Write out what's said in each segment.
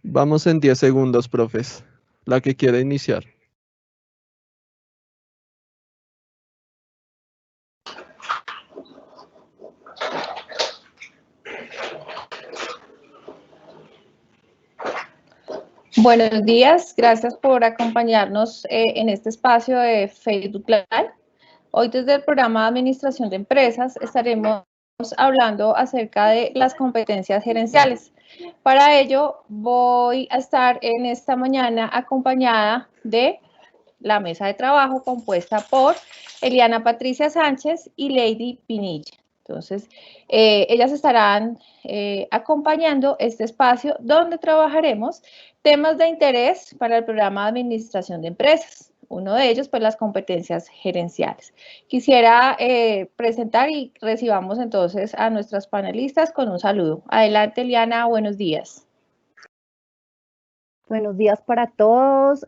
Vamos en 10 segundos, profes. La que quiera iniciar. Buenos días, gracias por acompañarnos en este espacio de Facebook Live. Hoy desde el programa de Administración de Empresas estaremos hablando acerca de las competencias gerenciales. Para ello voy a estar en esta mañana acompañada de la mesa de trabajo compuesta por Eliana Patricia Sánchez y Lady Pinilla. Entonces, ellas estarán acompañando este espacio donde trabajaremos temas de interés para el programa de administración de empresas. Uno de ellos, pues, las competencias gerenciales. Quisiera presentar y recibamos entonces a nuestras panelistas con un saludo. Adelante, Eliana, buenos días. Buenos días para todos.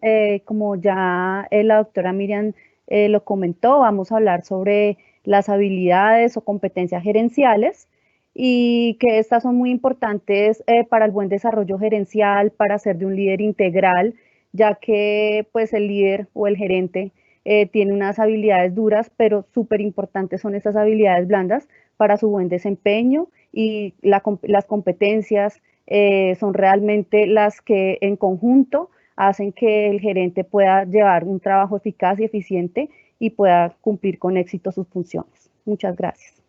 Como ya la doctora Miriam lo comentó, vamos a hablar sobre las habilidades o competencias gerenciales y que estas son muy importantes para el buen desarrollo gerencial, para ser de un líder integral, ya que pues el líder o el gerente tiene unas habilidades duras, pero súper importantes son estas habilidades blandas para su buen desempeño y las competencias son realmente las que en conjunto hacen que el gerente pueda llevar un trabajo eficaz y eficiente y pueda cumplir con éxito sus funciones. Muchas gracias.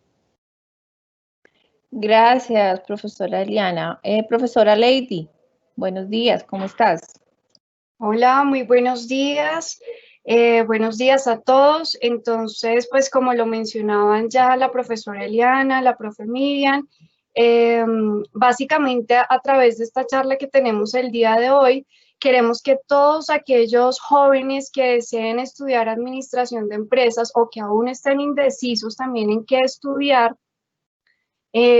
Gracias, profesora Eliana. Profesora Lady, buenos días, ¿cómo estás? Hola, muy buenos días. Buenos días a todos. Entonces, pues como lo mencionaban ya la profesora Eliana, la profe Miriam, básicamente a través de esta charla que tenemos el día de hoy, queremos que todos aquellos jóvenes que deseen estudiar administración de empresas o que aún estén indecisos también en qué estudiar,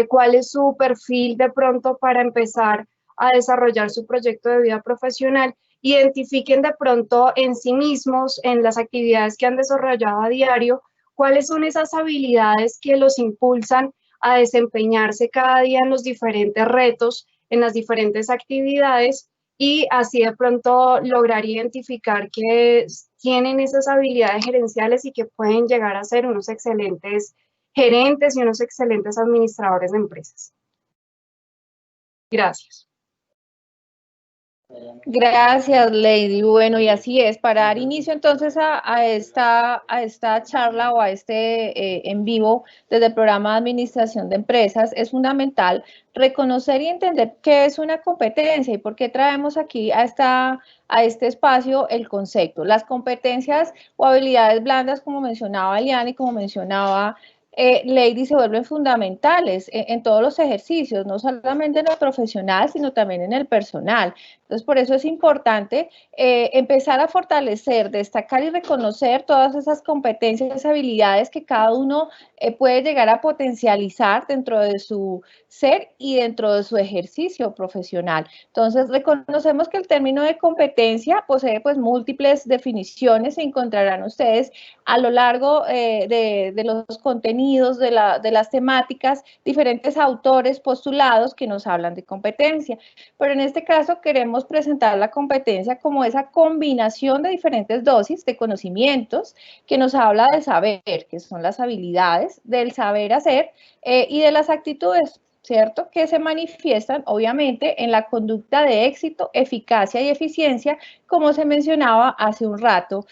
cuál es su perfil de pronto para empezar a desarrollar su proyecto de vida profesional, identifiquen de pronto en sí mismos, en las actividades que han desarrollado a diario, cuáles son esas habilidades que los impulsan a desempeñarse cada día en los diferentes retos, en las diferentes actividades, y así de pronto lograr identificar que tienen esas habilidades gerenciales y que pueden llegar a ser unos excelentes gerentes y unos excelentes administradores de empresas. Gracias. Gracias, Lady. Bueno, y así es, para dar inicio entonces a esta charla o a este en vivo desde el programa de administración de empresas, es fundamental reconocer y entender qué es una competencia y por qué traemos aquí a este espacio el concepto. Las competencias o habilidades blandas, como mencionaba Eliana y como mencionaba Lady, se vuelven fundamentales en todos los ejercicios, no solamente en el profesional, sino también en el personal. Entonces, por eso es importante empezar a fortalecer, destacar y reconocer todas esas competencias, habilidades que cada uno puede llegar a potencializar dentro de su ser y dentro de su ejercicio profesional. Entonces, reconocemos que el término de competencia posee pues múltiples definiciones, se encontrarán ustedes a lo largo de los contenidos, de las temáticas, diferentes autores postulados que nos hablan de competencia. Pero en este caso queremos presentar la competencia como esa combinación de diferentes dosis de conocimientos que nos habla del saber, que son las habilidades, del saber hacer y de las actitudes, ¿cierto? Que se manifiestan, obviamente, en la conducta de éxito, eficacia y eficiencia, como se mencionaba hace un rato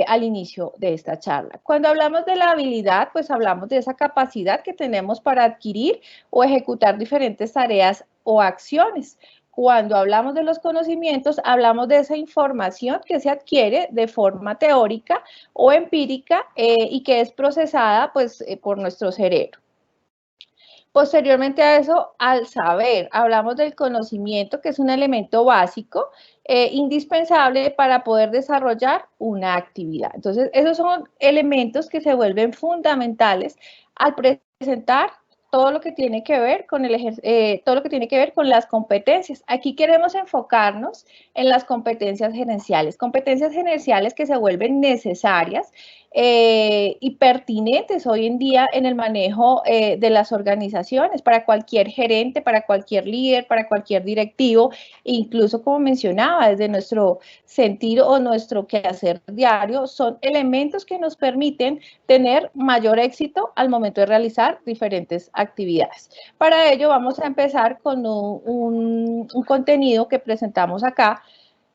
al inicio de esta charla. Cuando hablamos de la habilidad, pues hablamos de esa capacidad que tenemos para adquirir o ejecutar diferentes tareas o acciones. Cuando hablamos de los conocimientos, hablamos de esa información que se adquiere de forma teórica o empírica y que es procesada pues, por nuestro cerebro. Posteriormente a eso, al saber, hablamos del conocimiento, que es un elemento básico, indispensable para poder desarrollar una actividad. Entonces, esos son elementos que se vuelven fundamentales al presentar todo lo que tiene que ver con las competencias. Aquí queremos enfocarnos en las competencias gerenciales que se vuelven necesarias y pertinentes hoy en día en el manejo de las organizaciones para cualquier gerente, para cualquier líder, para cualquier directivo, incluso como mencionaba, desde nuestro sentir o nuestro quehacer diario, son elementos que nos permiten tener mayor éxito al momento de realizar diferentes actividades. Para ello vamos a empezar con un contenido que presentamos acá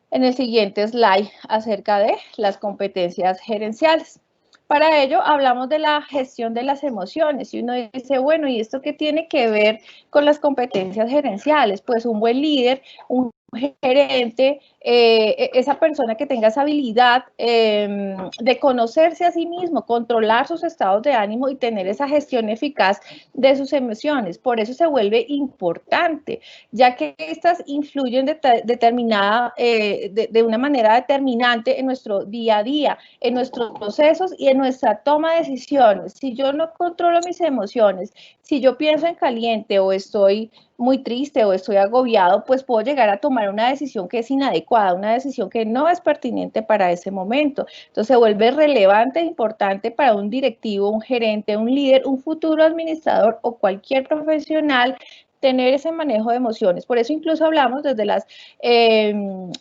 en el siguiente slide acerca de las competencias gerenciales. Para ello hablamos de la gestión de las emociones y uno dice, bueno, ¿y esto qué tiene que ver con las competencias gerenciales? Pues un buen líder, un gerente, esa persona que tenga esa habilidad de conocerse a sí mismo, controlar sus estados de ánimo y tener esa gestión eficaz de sus emociones. Por eso se vuelve importante, ya que estas influyen de una manera determinante en nuestro día a día, en nuestros procesos y en nuestra toma de decisiones. Si yo no controlo mis emociones, si yo pienso en caliente o estoy muy triste o estoy agobiado, pues puedo llegar a tomar una decisión que es inadecuada, una decisión que no es pertinente para ese momento. Entonces se vuelve relevante e importante para un directivo, un gerente, un líder, un futuro administrador o cualquier profesional tener ese manejo de emociones. Por eso incluso hablamos desde las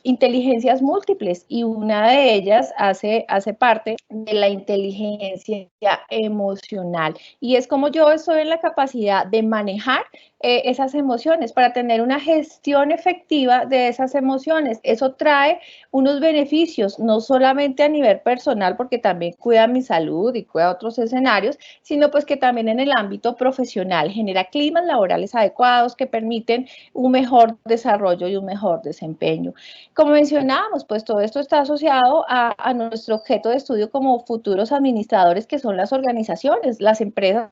inteligencias múltiples y una de ellas hace parte de la inteligencia emocional y es como yo estoy en la capacidad de manejar esas emociones para tener una gestión efectiva de esas emociones. Eso trae unos beneficios, no solamente a nivel personal, porque también cuida mi salud y cuida otros escenarios, sino pues que también en el ámbito profesional genera climas laborales adecuados que permiten un mejor desarrollo y un mejor desempeño. Como mencionábamos, pues todo esto está asociado a nuestro objeto de estudio como futuros administradores, que son las organizaciones, las empresas,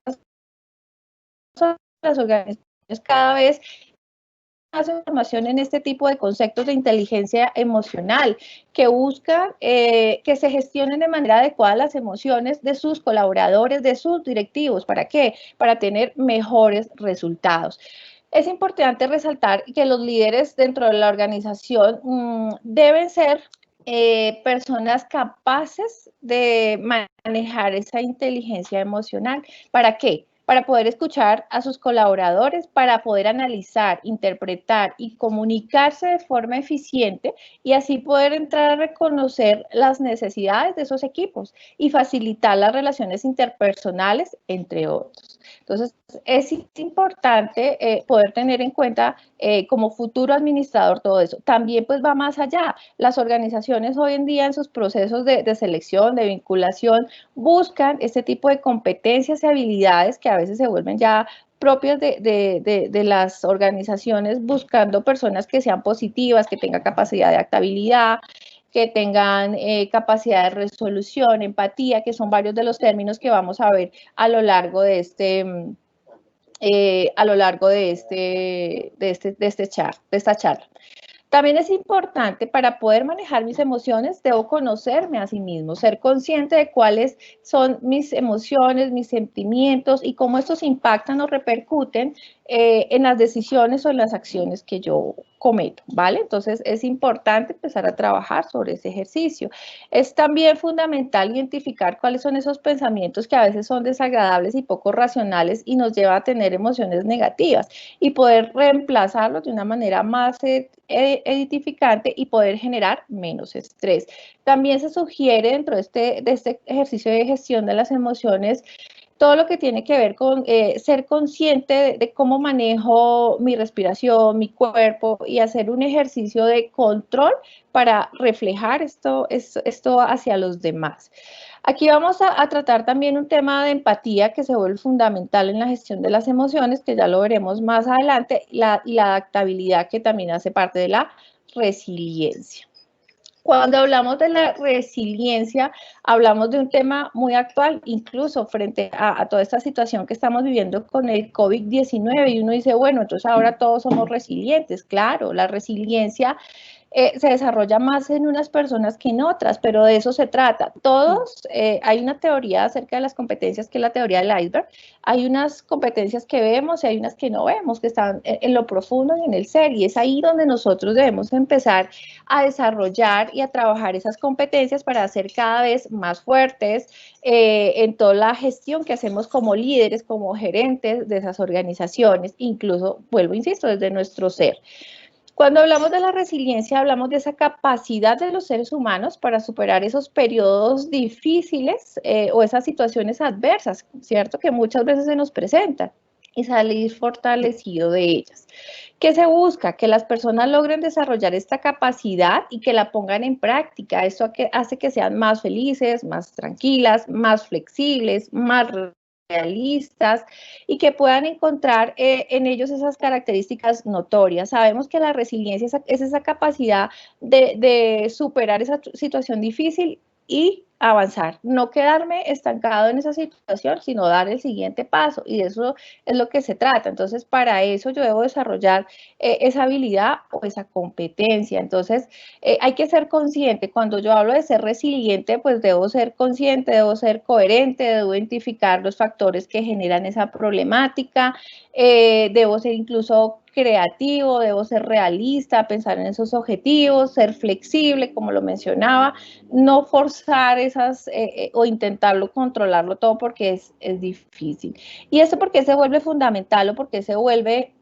las organizaciones cada vez más información en este tipo de conceptos de inteligencia emocional que buscan que se gestionen de manera adecuada las emociones de sus colaboradores, de sus directivos. ¿Para qué? Para tener mejores resultados. Es importante resaltar que los líderes dentro de la organización deben ser personas capaces de manejar esa inteligencia emocional. ¿Para qué? Para poder escuchar a sus colaboradores, para poder analizar, interpretar y comunicarse de forma eficiente y así poder entrar a reconocer las necesidades de esos equipos y facilitar las relaciones interpersonales, entre otros. Entonces, es importante poder tener en cuenta como futuro administrador todo eso. También pues va más allá. Las organizaciones hoy en día en sus procesos de selección, de vinculación, buscan este tipo de competencias y habilidades que a veces se vuelven ya propias de las organizaciones, buscando personas que sean positivas, que tengan capacidad de adaptabilidad, que tengan capacidad de resolución, empatía, que son varios de los términos que vamos a ver a lo largo de esta charla. También es importante para poder manejar mis emociones, debo conocerme a sí mismo, ser consciente de cuáles son mis emociones, mis sentimientos y cómo estos impactan o repercuten en las decisiones o en las acciones que yo cometo, ¿vale? Entonces es importante empezar a trabajar sobre ese ejercicio. Es también fundamental identificar cuáles son esos pensamientos que a veces son desagradables y poco racionales y nos lleva a tener emociones negativas y poder reemplazarlos de una manera más edificante y poder generar menos estrés. También se sugiere dentro de este ejercicio de gestión de las emociones todo lo que tiene que ver con ser consciente de cómo manejo mi respiración, mi cuerpo y hacer un ejercicio de control para reflejar esto hacia los demás. Aquí vamos a tratar también un tema de empatía que se vuelve fundamental en la gestión de las emociones, que ya lo veremos más adelante, y la adaptabilidad que también hace parte de la resiliencia. Cuando hablamos de la resiliencia, hablamos de un tema muy actual, incluso frente a toda esta situación que estamos viviendo con el COVID-19 y uno dice, bueno, entonces ahora todos somos resilientes. Claro, la resiliencia se desarrolla más en unas personas que en otras, pero de eso se trata. Todos, hay una teoría acerca de las competencias que es la teoría del iceberg. Hay unas competencias que vemos y hay unas que no vemos, que están en lo profundo y en el ser, y es ahí donde nosotros debemos empezar a desarrollar y a trabajar esas competencias para ser cada vez más fuertes en toda la gestión que hacemos como líderes, como gerentes de esas organizaciones, incluso, vuelvo, insisto, desde nuestro ser. Cuando hablamos de la resiliencia, hablamos de esa capacidad de los seres humanos para superar esos periodos difíciles o esas situaciones adversas, ¿cierto? Que muchas veces se nos presentan y salir fortalecido de ellas. ¿Qué se busca? Que las personas logren desarrollar esta capacidad y que la pongan en práctica. Esto hace que sean más felices, más tranquilas, más flexibles, más realistas y que puedan encontrar en ellos esas características notorias. Sabemos que la resiliencia es esa capacidad de superar esa situación difícil y avanzar, no quedarme estancado en esa situación, sino dar el siguiente paso, y de eso es lo que se trata. Entonces, para eso yo debo desarrollar esa habilidad o esa competencia. Entonces, hay que ser consciente. Cuando yo hablo de ser resiliente, pues debo ser consciente, debo ser coherente, debo identificar los factores que generan esa problemática, debo ser incluso creativo, debo ser realista, pensar en esos objetivos, ser flexible, como lo mencionaba, no forzar esas o intentarlo controlarlo todo porque es difícil. Y esto porque se vuelve fundamental o porque se vuelve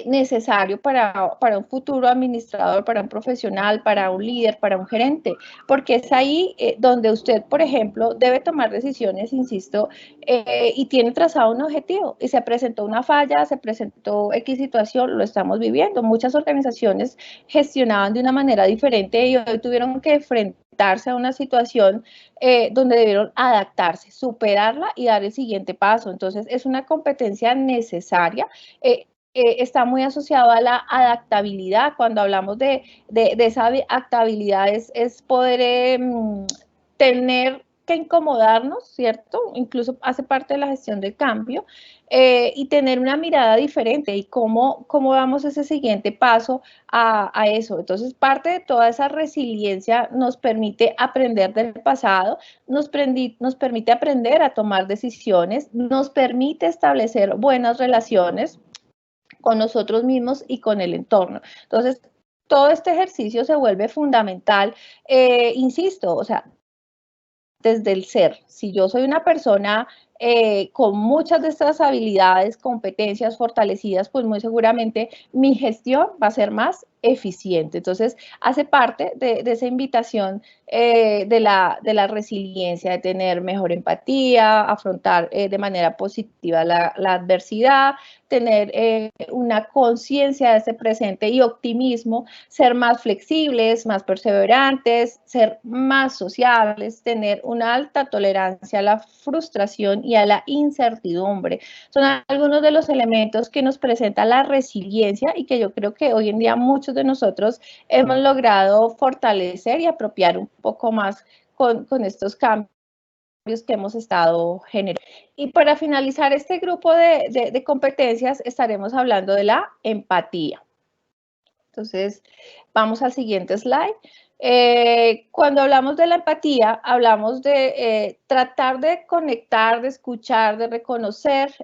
necesario para un futuro administrador, para un profesional, para un líder, para un gerente, porque es ahí donde usted, por ejemplo, debe tomar decisiones, insisto, y tiene trazado un objetivo, y se presentó una falla, se presentó X situación, lo estamos viviendo. Muchas organizaciones gestionaban de una manera diferente y hoy tuvieron que enfrentarse a una situación donde debieron adaptarse, superarla y dar el siguiente paso. Entonces, es una competencia necesaria. Está muy asociado a la adaptabilidad. Cuando hablamos de esa adaptabilidad es poder tener que incomodarnos, ¿cierto? Incluso hace parte de la gestión del cambio y tener una mirada diferente y cómo damos ese siguiente paso a eso. Entonces, parte de toda esa resiliencia nos permite aprender del pasado, nos permite aprender a tomar decisiones, nos permite establecer buenas relaciones con nosotros mismos y con el entorno. Entonces, todo este ejercicio se vuelve fundamental, insisto, o sea, desde el ser. Si yo soy una persona con muchas de estas habilidades, competencias fortalecidas, pues muy seguramente mi gestión va a ser más eficiente. Entonces, hace parte de esa invitación de la resiliencia, de tener mejor empatía, afrontar de manera positiva la adversidad, tener una conciencia de ese presente y optimismo, ser más flexibles, más perseverantes, ser más sociables, tener una alta tolerancia a la frustración y a la incertidumbre. Son algunos de los elementos que nos presenta la resiliencia y que yo creo que hoy en día muchos de nosotros hemos logrado fortalecer y apropiar un poco más con estos cambios que hemos estado generando. Y para finalizar este grupo de competencias estaremos hablando de la empatía. Entonces, vamos al siguiente slide. Cuando hablamos de la empatía, hablamos de tratar de conectar, de escuchar, de reconocer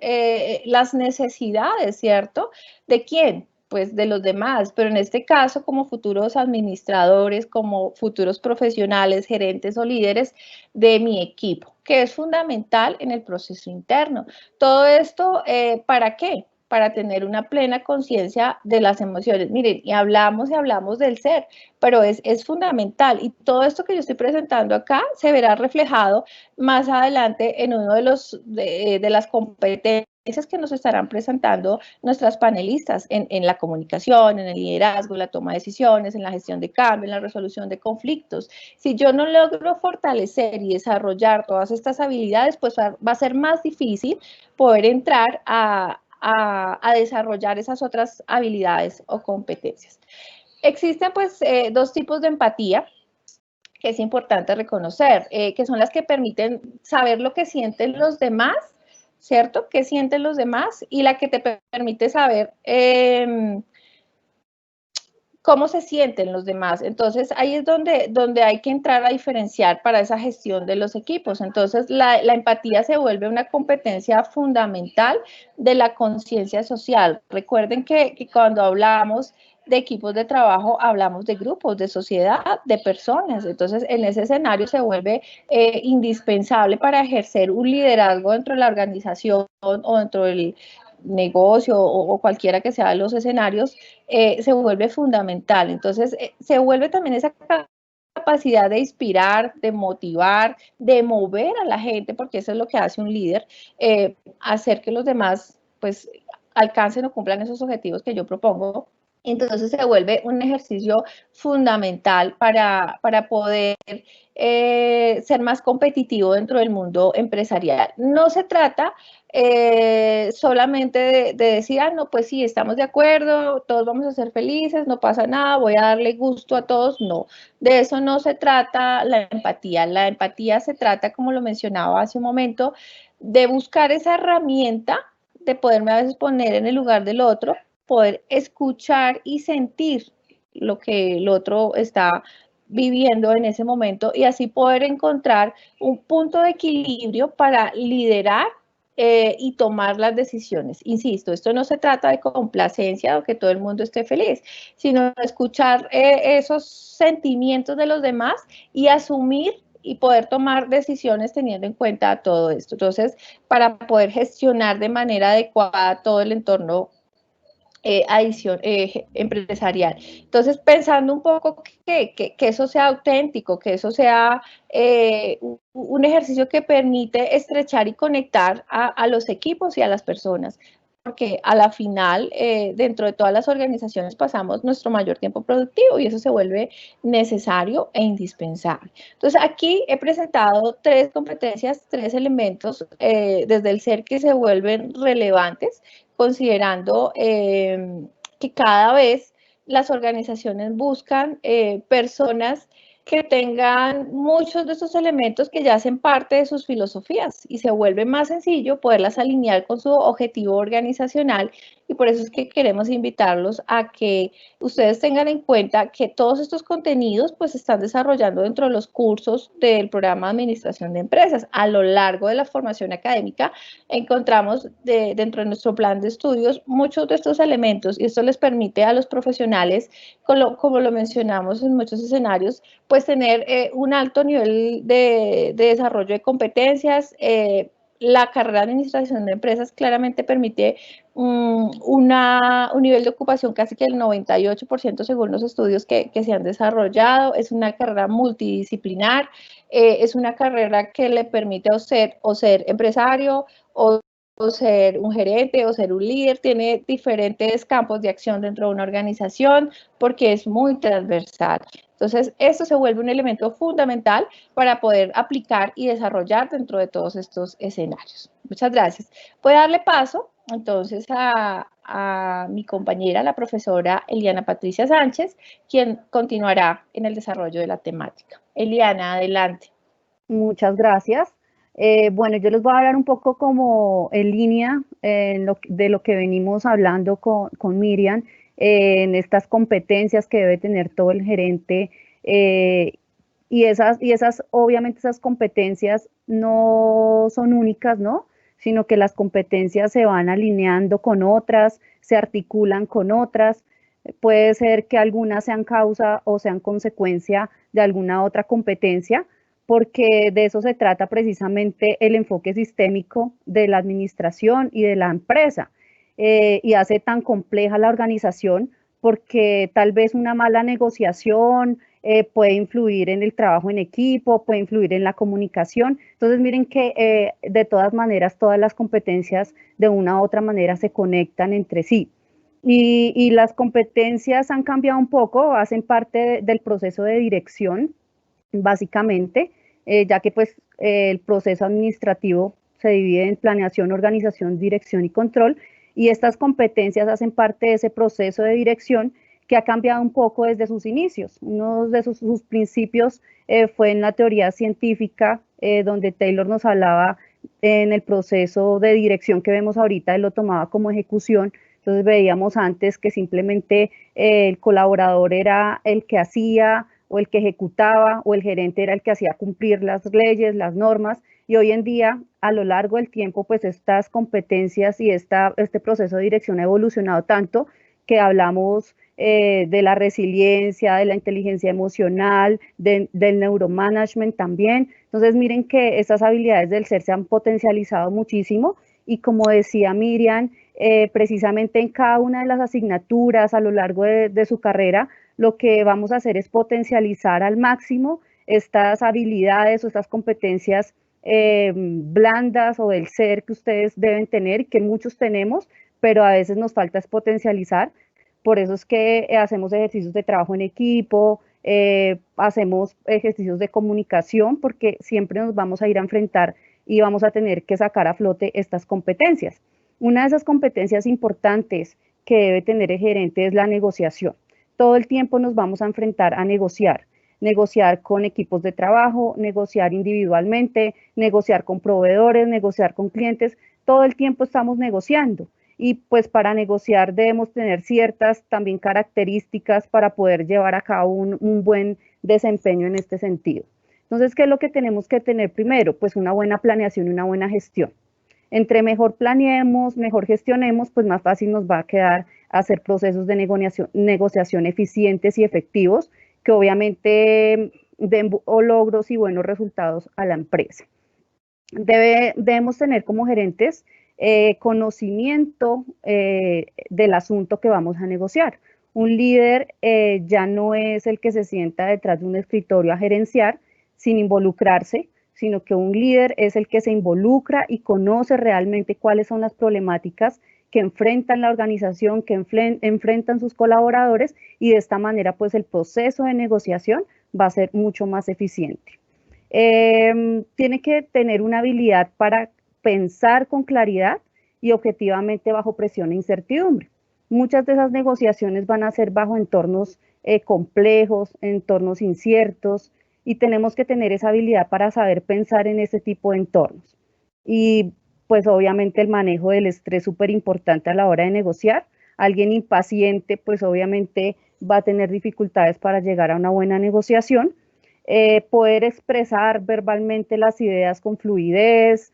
las necesidades, ¿cierto? ¿De quién? Pues de los demás, pero en este caso como futuros administradores, como futuros profesionales, gerentes o líderes de mi equipo, que es fundamental en el proceso interno. Todo esto, ¿para qué? Para tener una plena conciencia de las emociones. Miren, y hablamos del ser, pero es fundamental. Y todo esto que yo estoy presentando acá se verá reflejado más adelante en uno de las competencias que nos estarán presentando nuestras panelistas en la comunicación, en el liderazgo, en la toma de decisiones, en la gestión de cambio, en la resolución de conflictos. Si yo no logro fortalecer y desarrollar todas estas habilidades, pues va a ser más difícil poder entrar a desarrollar esas otras habilidades o competencias. Existen pues dos tipos de empatía que es importante reconocer, que son las que permiten saber lo que sienten los demás, ¿cierto? ¿Qué sienten los demás? Y la que te permite saber cómo se sienten los demás. Entonces, ahí es donde hay que entrar a diferenciar para esa gestión de los equipos. Entonces, la empatía se vuelve una competencia fundamental de la conciencia social. Recuerden que cuando hablamos de equipos de trabajo, hablamos de grupos, de sociedad, de personas. Entonces, en ese escenario se vuelve indispensable para ejercer un liderazgo dentro de la organización o dentro del negocio o cualquiera que sea los escenarios, se vuelve fundamental. Entonces, se vuelve también esa capacidad de inspirar, de motivar, de mover a la gente, porque eso es lo que hace un líder, hacer que los demás pues alcancen o cumplan esos objetivos que yo propongo. Entonces se vuelve un ejercicio fundamental para poder ser más competitivo dentro del mundo empresarial. No se trata solamente de decir, ah, no, pues sí, estamos de acuerdo, todos vamos a ser felices, no pasa nada, voy a darle gusto a todos. No, de eso no se trata la empatía. La empatía se trata, como lo mencionaba hace un momento, de buscar esa herramienta de poderme a veces poner en el lugar del otro, poder escuchar y sentir lo que el otro está viviendo en ese momento y así poder encontrar un punto de equilibrio para liderar y tomar las decisiones. Insisto, esto no se trata de complacencia o que todo el mundo esté feliz, sino de escuchar esos sentimientos de los demás y asumir y poder tomar decisiones teniendo en cuenta todo esto. Entonces, para poder gestionar de manera adecuada todo el entorno empresarial. Entonces, pensando un poco que eso sea auténtico, que eso sea un ejercicio que permite estrechar y conectar a los equipos y a las personas, porque a la final, dentro de todas las organizaciones pasamos nuestro mayor tiempo productivo y eso se vuelve necesario e indispensable. Entonces, aquí he presentado 3 competencias, 3 elementos desde el ser que se vuelven relevantes, considerando que cada vez las organizaciones buscan personas que tengan muchos de esos elementos que ya hacen parte de sus filosofías y se vuelve más sencillo poderlas alinear con su objetivo organizacional y por eso es que queremos invitarlos a que ustedes tengan en cuenta que todos estos contenidos pues se están desarrollando dentro de los cursos del programa de administración de empresas. A lo largo de la formación académica encontramos dentro de nuestro plan de estudios muchos de estos elementos y esto les permite a los profesionales, como lo mencionamos en muchos escenarios, pues tener un alto nivel de desarrollo de competencias. La carrera de administración de empresas claramente permite un nivel de ocupación casi que el 98% según los estudios que se han desarrollado. Es una carrera multidisciplinar, es una carrera que le permite o ser empresario o ser un gerente o ser un líder, tiene diferentes campos de acción dentro de una organización porque es muy transversal. Entonces, esto se vuelve un elemento fundamental para poder aplicar y desarrollar dentro de todos estos escenarios. Muchas gracias. Voy a darle paso entonces a mi compañera, la profesora Eliana Patricia Sánchez, quien continuará en el desarrollo de la temática. Eliana, adelante. Muchas gracias. Bueno, yo les voy a hablar un poco como en línea de lo que venimos hablando con Miriam, en estas competencias que debe tener todo el gerente y obviamente esas competencias no son únicas, ¿no? Sino que las competencias se van alineando con otras, se articulan con otras. Puede ser que algunas sean causa o sean consecuencia de alguna otra competencia, porque de eso se trata precisamente el enfoque sistémico de la administración y de la empresa. Y hace tan compleja la organización porque tal vez una mala negociación puede influir en el trabajo en equipo, puede influir en la comunicación. Entonces miren que de todas maneras todas las competencias de una u otra manera se conectan entre sí. Y las competencias han cambiado un poco, hacen parte del proceso de dirección, básicamente, ya que pues el proceso administrativo se divide en planeación, organización, dirección y control, y estas competencias hacen parte de ese proceso de dirección que ha cambiado un poco desde sus inicios. Uno de sus principios fue en la teoría científica, donde Taylor nos hablaba en el proceso de dirección que vemos ahorita, él lo tomaba como ejecución. Entonces veíamos antes que simplemente el colaborador era el que hacía o el que ejecutaba, o el gerente era el que hacía cumplir las leyes, las normas, y hoy en día, a lo largo del tiempo, pues estas competencias y este proceso de dirección ha evolucionado tanto que hablamos de la resiliencia, de la inteligencia emocional, del neuromanagement también. Entonces miren que estas habilidades del ser se han potencializado muchísimo, y como decía Miriam, precisamente en cada una de las asignaturas a lo largo de su carrera, lo que vamos a hacer es potencializar al máximo estas habilidades o estas competencias blandas o del ser que ustedes deben tener, que muchos tenemos, pero a veces nos falta es potencializar. Por eso es que hacemos ejercicios de trabajo en equipo, hacemos ejercicios de comunicación, porque siempre nos vamos a ir a enfrentar y vamos a tener que sacar a flote estas competencias. Una de esas competencias importantes que debe tener el gerente es la negociación. Todo el tiempo nos vamos a enfrentar a negociar con equipos de trabajo, negociar individualmente, negociar con proveedores, negociar con clientes. Todo el tiempo estamos negociando, y pues para negociar debemos tener ciertas también características para poder llevar a cabo un buen desempeño en este sentido. Entonces, ¿qué es lo que tenemos que tener primero? Pues una buena planeación y una buena gestión. Entre mejor planeemos, mejor gestionemos, pues más fácil nos va a quedar hacer procesos de negociación eficientes y efectivos, que obviamente den logros y buenos resultados a la empresa. Debemos tener como gerentes conocimiento del asunto que vamos a negociar. Un líder ya no es el que se sienta detrás de un escritorio a gerenciar sin involucrarse, sino que un líder es el que se involucra y conoce realmente cuáles son las problemáticas que enfrentan la organización, que enfrentan sus colaboradores, y de esta manera pues el proceso de negociación va a ser mucho más eficiente. Tiene que tener una habilidad para pensar con claridad y objetivamente bajo presión e incertidumbre. Muchas de esas negociaciones van a ser bajo entornos complejos, entornos inciertos, y tenemos que tener esa habilidad para saber pensar en ese tipo de entornos. Y pues obviamente el manejo del estrés es súper importante a la hora de negociar. Alguien impaciente pues obviamente va a tener dificultades para llegar a una buena negociación. Poder expresar verbalmente las ideas con fluidez,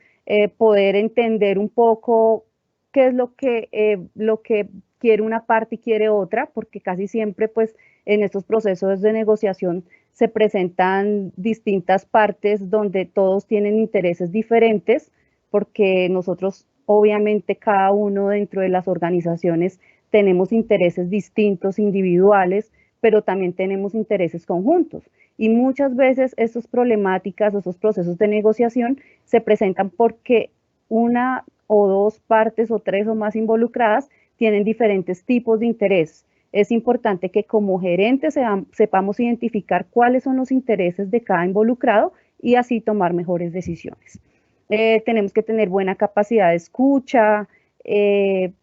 poder entender un poco qué es lo que quiere una parte y quiere otra, porque casi siempre pues en estos procesos de negociación se presentan distintas partes donde todos tienen intereses diferentes, porque nosotros obviamente cada uno dentro de las organizaciones tenemos intereses distintos, individuales, pero también tenemos intereses conjuntos. Y muchas veces estas problemáticas, esos procesos de negociación se presentan porque una o dos partes o tres o más involucradas tienen diferentes tipos de interés. Es importante que como gerentes sepamos identificar cuáles son los intereses de cada involucrado y así tomar mejores decisiones. Tenemos que tener buena capacidad de escucha,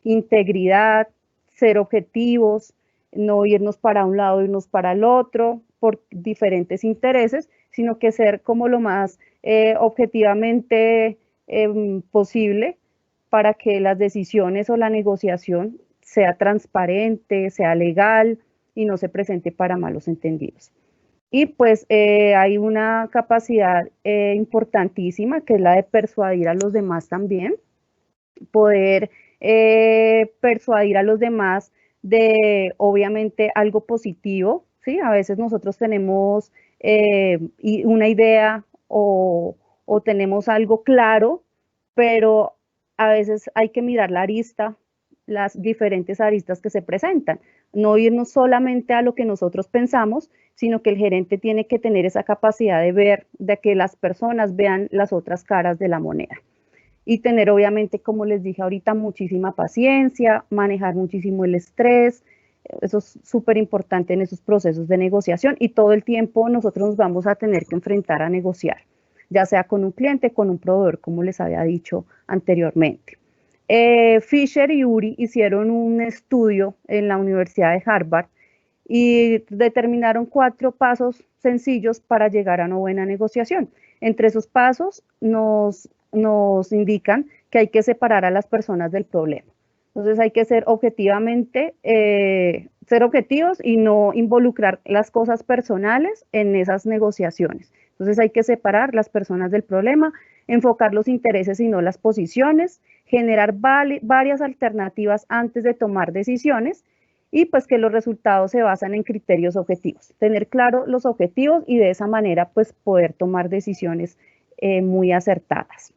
integridad, ser objetivos, no irnos para un lado, irnos para el otro por diferentes intereses, sino que ser como lo más objetivamente posible para que las decisiones o la negociación sea transparente, sea legal y no se presente para malos entendidos. Y pues hay una capacidad importantísima que es la de persuadir a los demás también, poder persuadir a los demás de obviamente algo positivo, ¿sí? A veces nosotros tenemos una idea o tenemos algo claro, pero a veces hay que mirar la arista, las diferentes aristas que se presentan, no irnos solamente a lo que nosotros pensamos, sino que el gerente tiene que tener esa capacidad de ver, de que las personas vean las otras caras de la moneda. Y tener obviamente, como les dije ahorita, muchísima paciencia, manejar muchísimo el estrés. Eso es súper importante en esos procesos de negociación, y todo el tiempo nosotros nos vamos a tener que enfrentar a negociar, ya sea con un cliente, con un proveedor, como les había dicho anteriormente. Fisher y Uri hicieron un estudio en la Universidad de Harvard y determinaron 4 pasos sencillos para llegar a una buena negociación. Entre esos pasos nos indican que hay que separar a las personas del problema. Entonces hay que ser ser objetivos y no involucrar las cosas personales en esas negociaciones. Entonces hay que separar las personas del problema, enfocar los intereses y no las posiciones, generar varias alternativas antes de tomar decisiones y pues que los resultados se basan en criterios objetivos. Tener claro los objetivos y de esa manera pues poder tomar decisiones muy acertadas.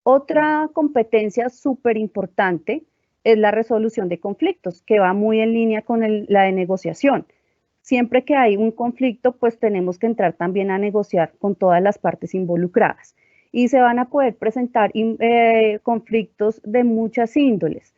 Otra competencia súper importante es la resolución de conflictos, que va muy en línea con la de negociación. Siempre que hay un conflicto, pues tenemos que entrar también a negociar con todas las partes involucradas. Y se van a poder presentar conflictos de muchas índoles.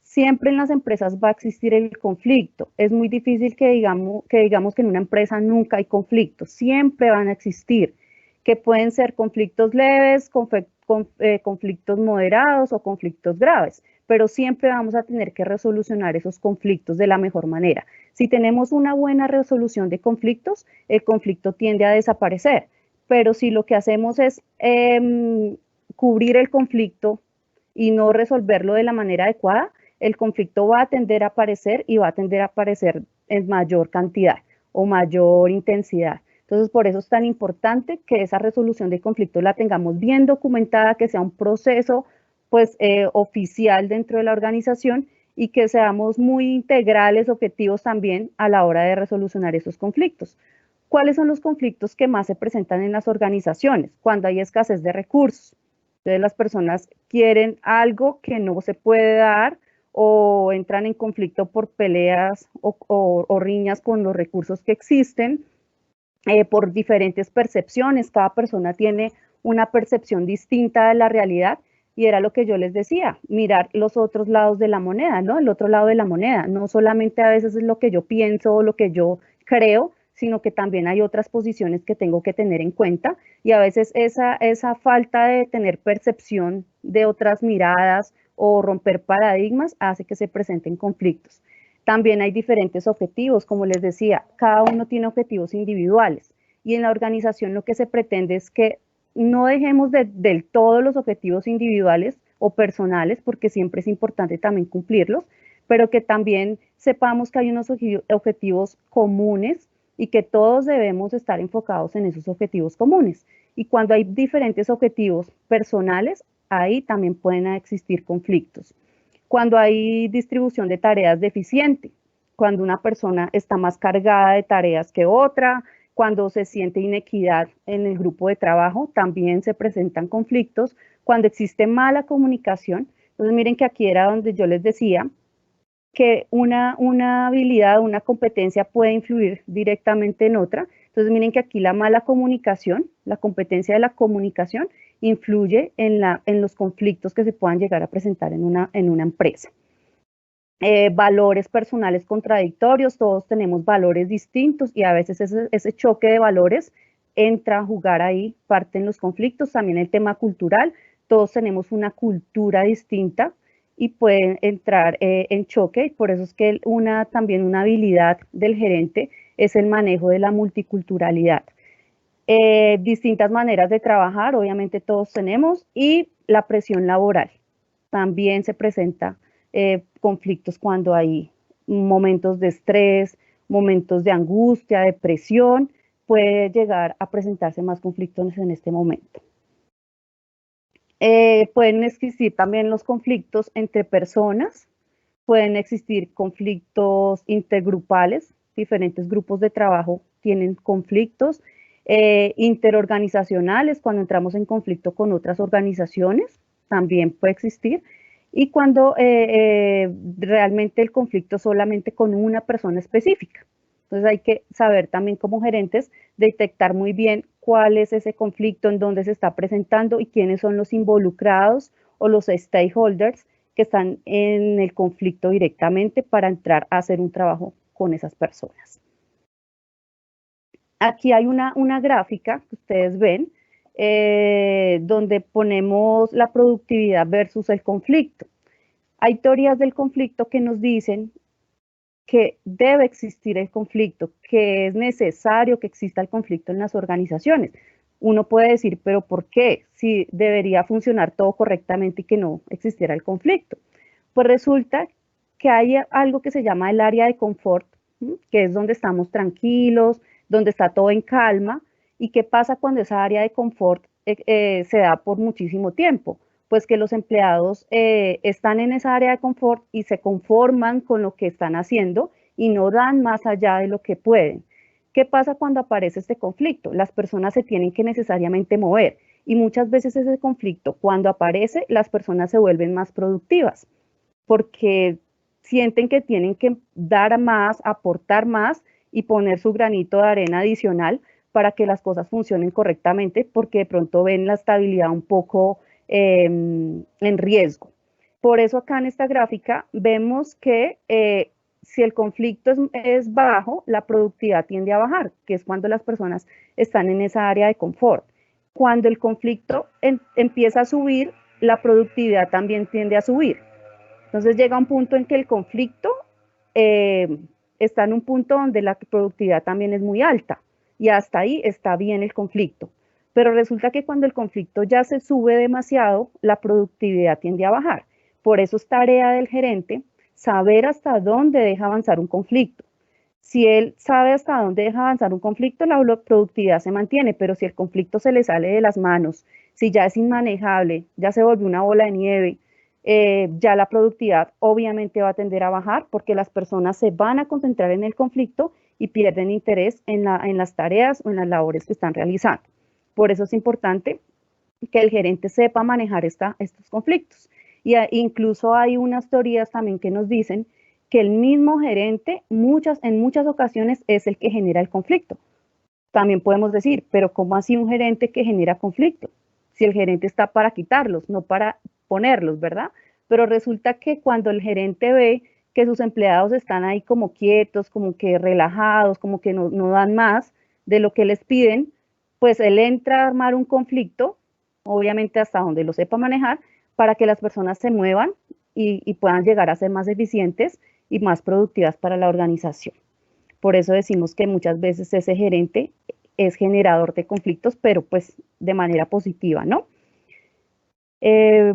Siempre en las empresas va a existir el conflicto. Es muy difícil que digamos que en una empresa nunca hay conflictos. Siempre van a existir, que pueden ser conflictos leves, conflictos moderados o conflictos graves, pero siempre vamos a tener que resolucionar esos conflictos de la mejor manera. Si tenemos una buena resolución de conflictos, el conflicto tiende a desaparecer, pero si lo que hacemos es cubrir el conflicto y no resolverlo de la manera adecuada, el conflicto va a tender a aparecer y va a tender a aparecer en mayor cantidad o mayor intensidad. Entonces, por eso es tan importante que esa resolución de conflictos la tengamos bien documentada, que sea un proceso pues, oficial dentro de la organización y que seamos muy integrales, objetivos también a la hora de resolucionar esos conflictos. ¿Cuáles son los conflictos que más se presentan en las organizaciones? Cuando hay escasez de recursos. Entonces, las personas quieren algo que no se puede dar o entran en conflicto por peleas o riñas con los recursos que existen. Por diferentes percepciones, cada persona tiene una percepción distinta de la realidad y era lo que yo les decía, mirar los otros lados de la moneda, ¿no? El otro lado de la moneda, no solamente a veces es lo que yo pienso o lo que yo creo, sino que también hay otras posiciones que tengo que tener en cuenta y a veces esa falta de tener percepción de otras miradas o romper paradigmas hace que se presenten conflictos. También hay diferentes objetivos, como les decía, cada uno tiene objetivos individuales y en la organización lo que se pretende es que no dejemos del todo los objetivos individuales o personales, porque siempre es importante también cumplirlos, pero que también sepamos que hay unos objetivos comunes y que todos debemos estar enfocados en esos objetivos comunes. Y cuando hay diferentes objetivos personales, ahí también pueden existir conflictos. Cuando hay distribución de tareas deficiente, cuando una persona está más cargada de tareas que otra, cuando se siente inequidad en el grupo de trabajo, también se presentan conflictos, cuando existe mala comunicación. Entonces miren que aquí era donde yo les decía que una habilidad, una competencia puede influir directamente en otra. Entonces miren que aquí la mala comunicación, la competencia de la comunicación, influye en los conflictos que se puedan llegar a presentar en una empresa. Valores personales contradictorios, todos tenemos valores distintos y a veces ese choque de valores entra a jugar ahí, parten los conflictos. También el tema cultural, todos tenemos una cultura distinta y pueden entrar en choque, y por eso es que también una habilidad del gerente es el manejo de la multiculturalidad. Distintas maneras de trabajar, obviamente todos tenemos, y la presión laboral. También se presenta conflictos cuando hay momentos de estrés, momentos de angustia, depresión, puede llegar a presentarse más conflictos en este momento. Pueden existir también los conflictos entre personas, pueden existir conflictos intergrupales, diferentes grupos de trabajo tienen conflictos, interorganizacionales, cuando entramos en conflicto con otras organizaciones, también puede existir, y cuando realmente el conflicto solamente con una persona específica. Entonces hay que saber también como gerentes detectar muy bien cuál es ese conflicto, en dónde se está presentando y quiénes son los involucrados o los stakeholders que están en el conflicto directamente para entrar a hacer un trabajo con esas personas. Aquí hay una gráfica que ustedes ven donde ponemos la productividad versus el conflicto. Hay teorías del conflicto que nos dicen que debe existir el conflicto, que es necesario que exista el conflicto en las organizaciones, uno puede decir, pero ¿por qué? Si debería funcionar todo correctamente y que no existiera el conflicto. Pues resulta que hay algo que se llama el área de confort, que es donde estamos tranquilos, donde está todo en calma. ¿Y qué pasa cuando esa área de confort se da por muchísimo tiempo? Pues que los empleados están en esa área de confort y se conforman con lo que están haciendo y no dan más allá de lo que pueden. ¿Qué pasa cuando aparece este conflicto? Las personas se tienen que necesariamente mover y muchas veces ese conflicto, cuando aparece, las personas se vuelven más productivas porque sienten que tienen que dar más, aportar más y poner su granito de arena adicional para que las cosas funcionen correctamente, porque de pronto ven la estabilidad un poco en riesgo. Por eso acá en esta gráfica vemos que si el conflicto es bajo, la productividad tiende a bajar, que es cuando las personas están en esa área de confort. Cuando el conflicto empieza a subir, la productividad también tiende a subir. Entonces llega un punto en que el conflicto está en un punto donde la productividad también es muy alta y hasta ahí está bien el conflicto. Pero resulta que cuando el conflicto ya se sube demasiado, la productividad tiende a bajar. Por eso es tarea del gerente saber hasta dónde deja avanzar un conflicto. Si él sabe hasta dónde deja avanzar un conflicto, la productividad se mantiene, pero si el conflicto se le sale de las manos, si ya es inmanejable, ya se volvió una bola de nieve, ya la productividad obviamente va a tender a bajar porque las personas se van a concentrar en el conflicto y pierden interés en las tareas o en las labores que están realizando. Por eso es importante que el gerente sepa manejar estos conflictos. Y incluso hay unas teorías también que nos dicen que el mismo gerente en muchas ocasiones es el que genera el conflicto. También podemos decir, pero ¿cómo así un gerente que genera conflicto? Si el gerente está para quitarlos, no para ponerlos, ¿verdad? Pero resulta que cuando el gerente ve que sus empleados están ahí como quietos, como que relajados, como que no dan más de lo que les piden, pues él entra a armar un conflicto, obviamente hasta donde lo sepa manejar, para que las personas se muevan y puedan llegar a ser más eficientes y más productivas para la organización. Por eso decimos que muchas veces ese gerente es generador de conflictos, pero pues de manera positiva, ¿no?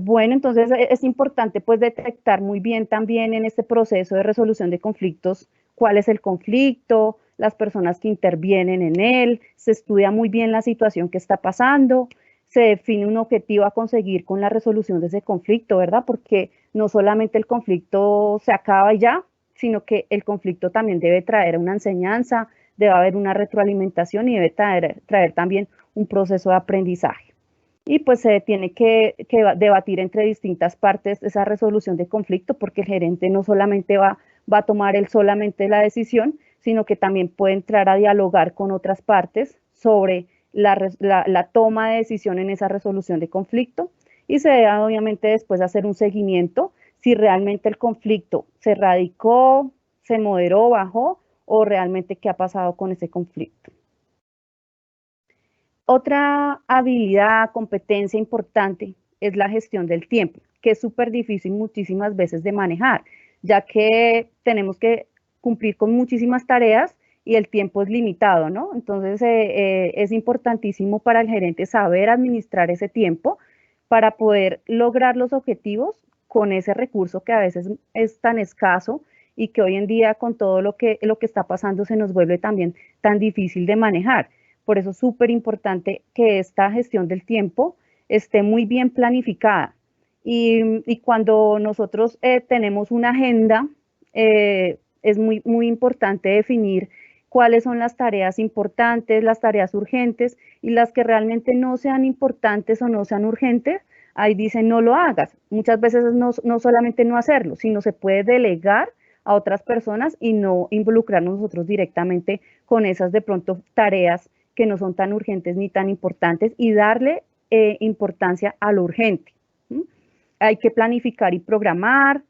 Bueno, entonces es importante pues detectar muy bien también en este proceso de resolución de conflictos cuál es el conflicto, las personas que intervienen en él, se estudia muy bien la situación que está pasando, se define un objetivo a conseguir con la resolución de ese conflicto, ¿verdad? Porque no solamente el conflicto se acaba y ya, sino que el conflicto también debe traer una enseñanza, debe haber una retroalimentación y debe traer también un proceso de aprendizaje. Y pues se tiene que debatir entre distintas partes esa resolución de conflicto, porque el gerente no solamente va a tomar él solamente la decisión, sino que también puede entrar a dialogar con otras partes sobre la toma de decisión en esa resolución de conflicto, y se debe obviamente después hacer un seguimiento si realmente el conflicto se radicó, se moderó, bajó, o realmente qué ha pasado con ese conflicto. Otra habilidad, competencia importante es la gestión del tiempo, que es súper difícil muchísimas veces de manejar, ya que tenemos que cumplir con muchísimas tareas y el tiempo es limitado, ¿no? Entonces es importantísimo para el gerente saber administrar ese tiempo para poder lograr los objetivos con ese recurso que a veces es tan escaso y que hoy en día con todo lo que está pasando se nos vuelve también tan difícil de manejar. Por eso es súper importante que esta gestión del tiempo esté muy bien planificada. Y cuando nosotros tenemos una agenda, es muy importante definir cuáles son las tareas importantes, las tareas urgentes y las que realmente no sean importantes o no sean urgentes. Ahí dicen no lo hagas. Muchas veces no solamente no hacerlo, sino se puede delegar a otras personas y no involucrarnos nosotros directamente con esas de pronto tareas que no son tan urgentes ni tan importantes y darle importancia a lo urgente. Hay que planificar y programar,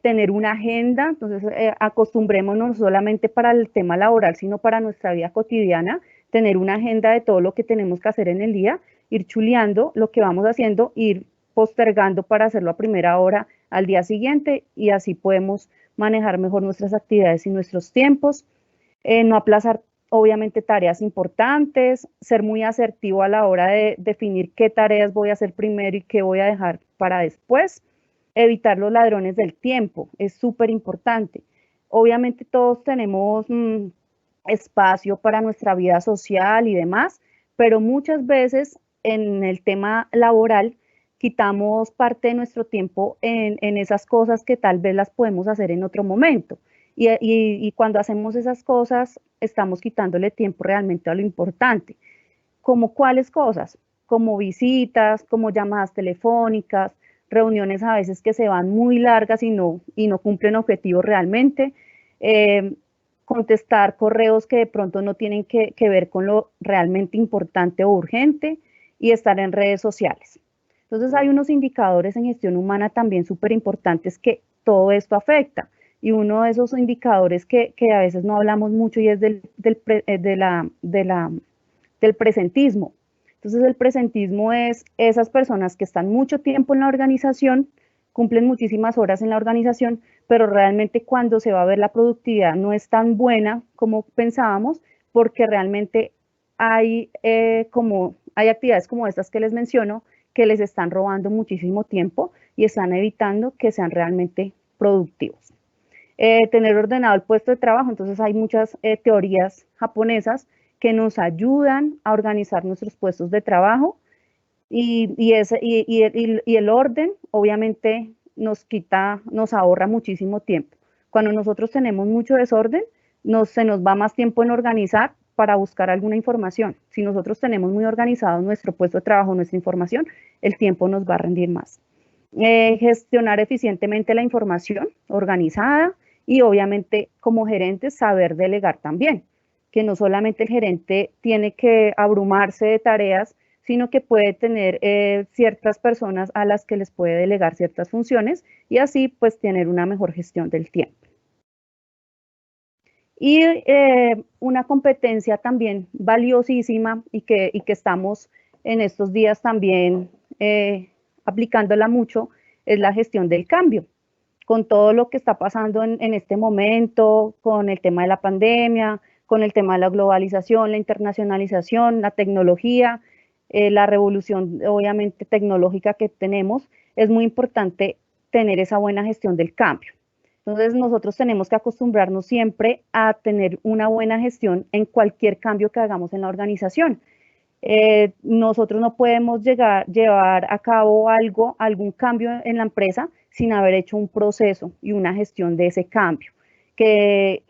tener una agenda, entonces acostumbrémonos no solamente para el tema laboral, sino para nuestra vida cotidiana, tener una agenda de todo lo que tenemos que hacer en el día, ir chuleando lo que vamos haciendo, ir postergando para hacerlo a primera hora al día siguiente y así podemos manejar mejor nuestras actividades y nuestros tiempos, no aplazar obviamente tareas importantes, ser muy asertivo a la hora de definir qué tareas voy a hacer primero y qué voy a dejar para después. Evitar los ladrones del tiempo, es súper importante. Obviamente todos tenemos espacio para nuestra vida social y demás, pero muchas veces en el tema laboral quitamos parte de nuestro tiempo en esas cosas que tal vez las podemos hacer en otro momento. Y cuando hacemos esas cosas, estamos quitándole tiempo realmente a lo importante. ¿Como cuáles cosas? Como visitas, como llamadas telefónicas, reuniones a veces que se van muy largas y no cumplen objetivos realmente, contestar correos que de pronto no tienen que ver con lo realmente importante o urgente, y estar en redes sociales. Entonces hay unos indicadores en gestión humana también súper importantes que todo esto afecta, y uno de esos indicadores que a veces no hablamos mucho y es del presentismo. Entonces el presentismo es esas personas que están mucho tiempo en la organización, cumplen muchísimas horas en la organización, pero realmente cuando se va a ver la productividad no es tan buena como pensábamos, porque realmente hay actividades como estas que les menciono que les están robando muchísimo tiempo y están evitando que sean realmente productivos. Tener ordenado el puesto de trabajo, entonces hay muchas teorías japonesas que nos ayudan a organizar nuestros puestos de trabajo, y el orden obviamente nos ahorra muchísimo tiempo. Cuando nosotros tenemos mucho desorden, se nos va más tiempo en organizar para buscar alguna información. Si nosotros tenemos muy organizado nuestro puesto de trabajo, nuestra información, el tiempo nos va a rendir más. Gestionar eficientemente la información organizada, y obviamente como gerentes saber delegar también, que no solamente el gerente tiene que abrumarse de tareas, sino que puede tener ciertas personas a las que les puede delegar ciertas funciones, y así pues tener una mejor gestión del tiempo. Y una competencia también valiosísima y que estamos en estos días también aplicándola mucho, es la gestión del cambio. Con todo lo que está pasando en este momento, con el tema de la pandemia, con el tema de la globalización, la internacionalización, la tecnología, la revolución obviamente tecnológica que tenemos, es muy importante tener esa buena gestión del cambio. Entonces nosotros tenemos que acostumbrarnos siempre a tener una buena gestión en cualquier cambio que hagamos en la organización. Nosotros no podemos llevar a cabo algún cambio en la empresa sin haber hecho un proceso y una gestión de ese cambio, que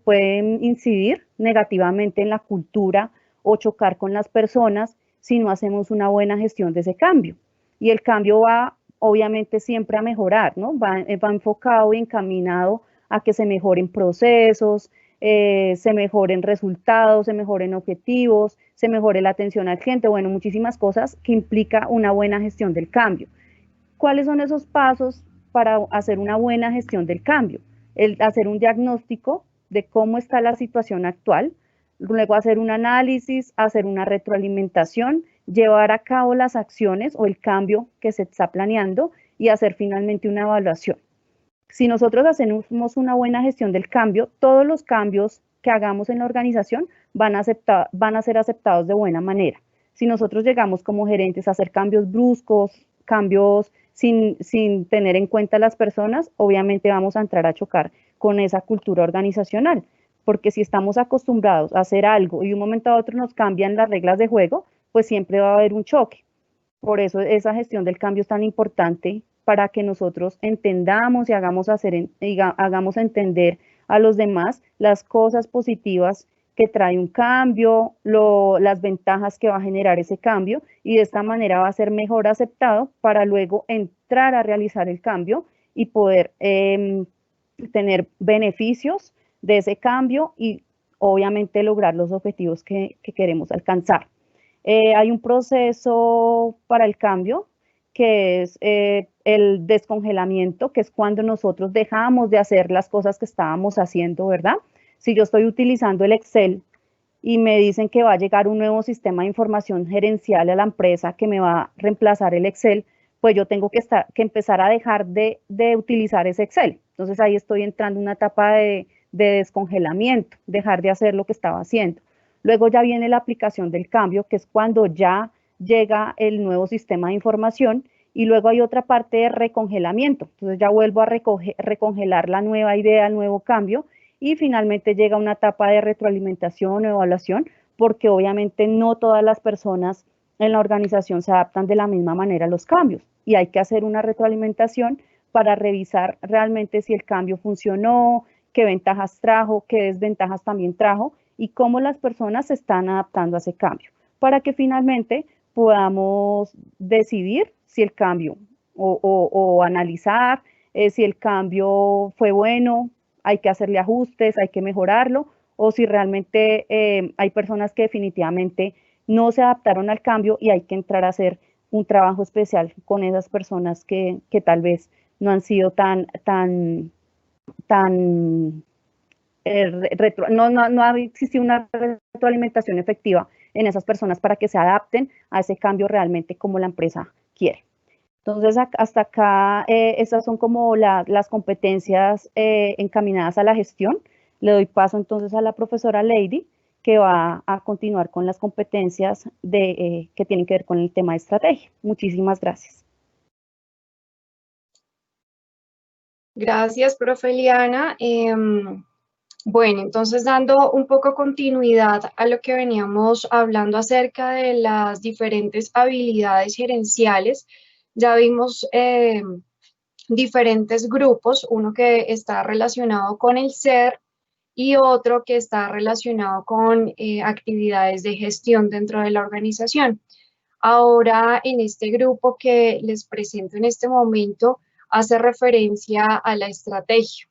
pueden incidir negativamente en la cultura o chocar con las personas si no hacemos una buena gestión de ese cambio. Y el cambio va obviamente siempre a mejorar, ¿no? Va enfocado y encaminado a que se mejoren procesos, se mejoren resultados, se mejoren objetivos, se mejore la atención al cliente, bueno, muchísimas cosas que implica una buena gestión del cambio. ¿Cuáles son esos pasos para hacer una buena gestión del cambio? El hacer un diagnóstico de cómo está la situación actual, luego hacer un análisis, hacer una retroalimentación, llevar a cabo las acciones o el cambio que se está planeando y hacer finalmente una evaluación. Si nosotros hacemos una buena gestión del cambio, todos los cambios que hagamos en la organización van a ser aceptados de buena manera. Si nosotros llegamos como gerentes a hacer cambios bruscos, cambios sin tener en cuenta a las personas, obviamente vamos a entrar a chocar con esa cultura organizacional, porque si estamos acostumbrados a hacer algo y de un momento a otro nos cambian las reglas de juego, pues siempre va a haber un choque. Por eso esa gestión del cambio es tan importante, para que nosotros entendamos y hagamos entender a los demás las cosas positivas que trae un cambio, las ventajas que va a generar ese cambio, y de esta manera va a ser mejor aceptado para luego entrar a realizar el cambio y poder tener beneficios de ese cambio y obviamente lograr los objetivos que queremos alcanzar. Hay un proceso para el cambio que es el descongelamiento, que es cuando nosotros dejamos de hacer las cosas que estábamos haciendo, ¿verdad? Si yo estoy utilizando el Excel y me dicen que va a llegar un nuevo sistema de información gerencial a la empresa que me va a reemplazar el Excel, pues yo tengo que empezar a dejar de utilizar ese Excel. Entonces ahí estoy entrando en una etapa de descongelamiento, dejar de hacer lo que estaba haciendo. Luego ya viene la aplicación del cambio, que es cuando ya llega el nuevo sistema de información, y luego hay otra parte de recongelamiento. Entonces ya vuelvo a recongelar la nueva idea, el nuevo cambio, y finalmente llega una etapa de retroalimentación o evaluación, porque obviamente no todas las personas en la organización se adaptan de la misma manera a los cambios, y hay que hacer una retroalimentación para revisar realmente si el cambio funcionó, qué ventajas trajo, qué desventajas también trajo, y cómo las personas se están adaptando a ese cambio, para que finalmente podamos decidir si el cambio o analizar si el cambio fue bueno, hay que hacerle ajustes, hay que mejorarlo, o si realmente hay personas que definitivamente no se adaptaron al cambio y hay que entrar a hacer un trabajo especial con esas personas que tal vez no han sido no ha existido una retroalimentación efectiva en esas personas para que se adapten a ese cambio realmente como la empresa quiere. Entonces, hasta acá, esas son como las competencias encaminadas a la gestión. Le doy paso entonces a la profesora Lady, que va a continuar con las competencias que tienen que ver con el tema de estrategia. Muchísimas gracias. Gracias, profe Eliana. Bueno, entonces dando un poco continuidad a lo que veníamos hablando acerca de las diferentes habilidades gerenciales, ya vimos diferentes grupos, uno que está relacionado con el ser y otro que está relacionado con actividades de gestión dentro de la organización. Ahora, en este grupo que les presento en este momento, hace referencia a la estrategia.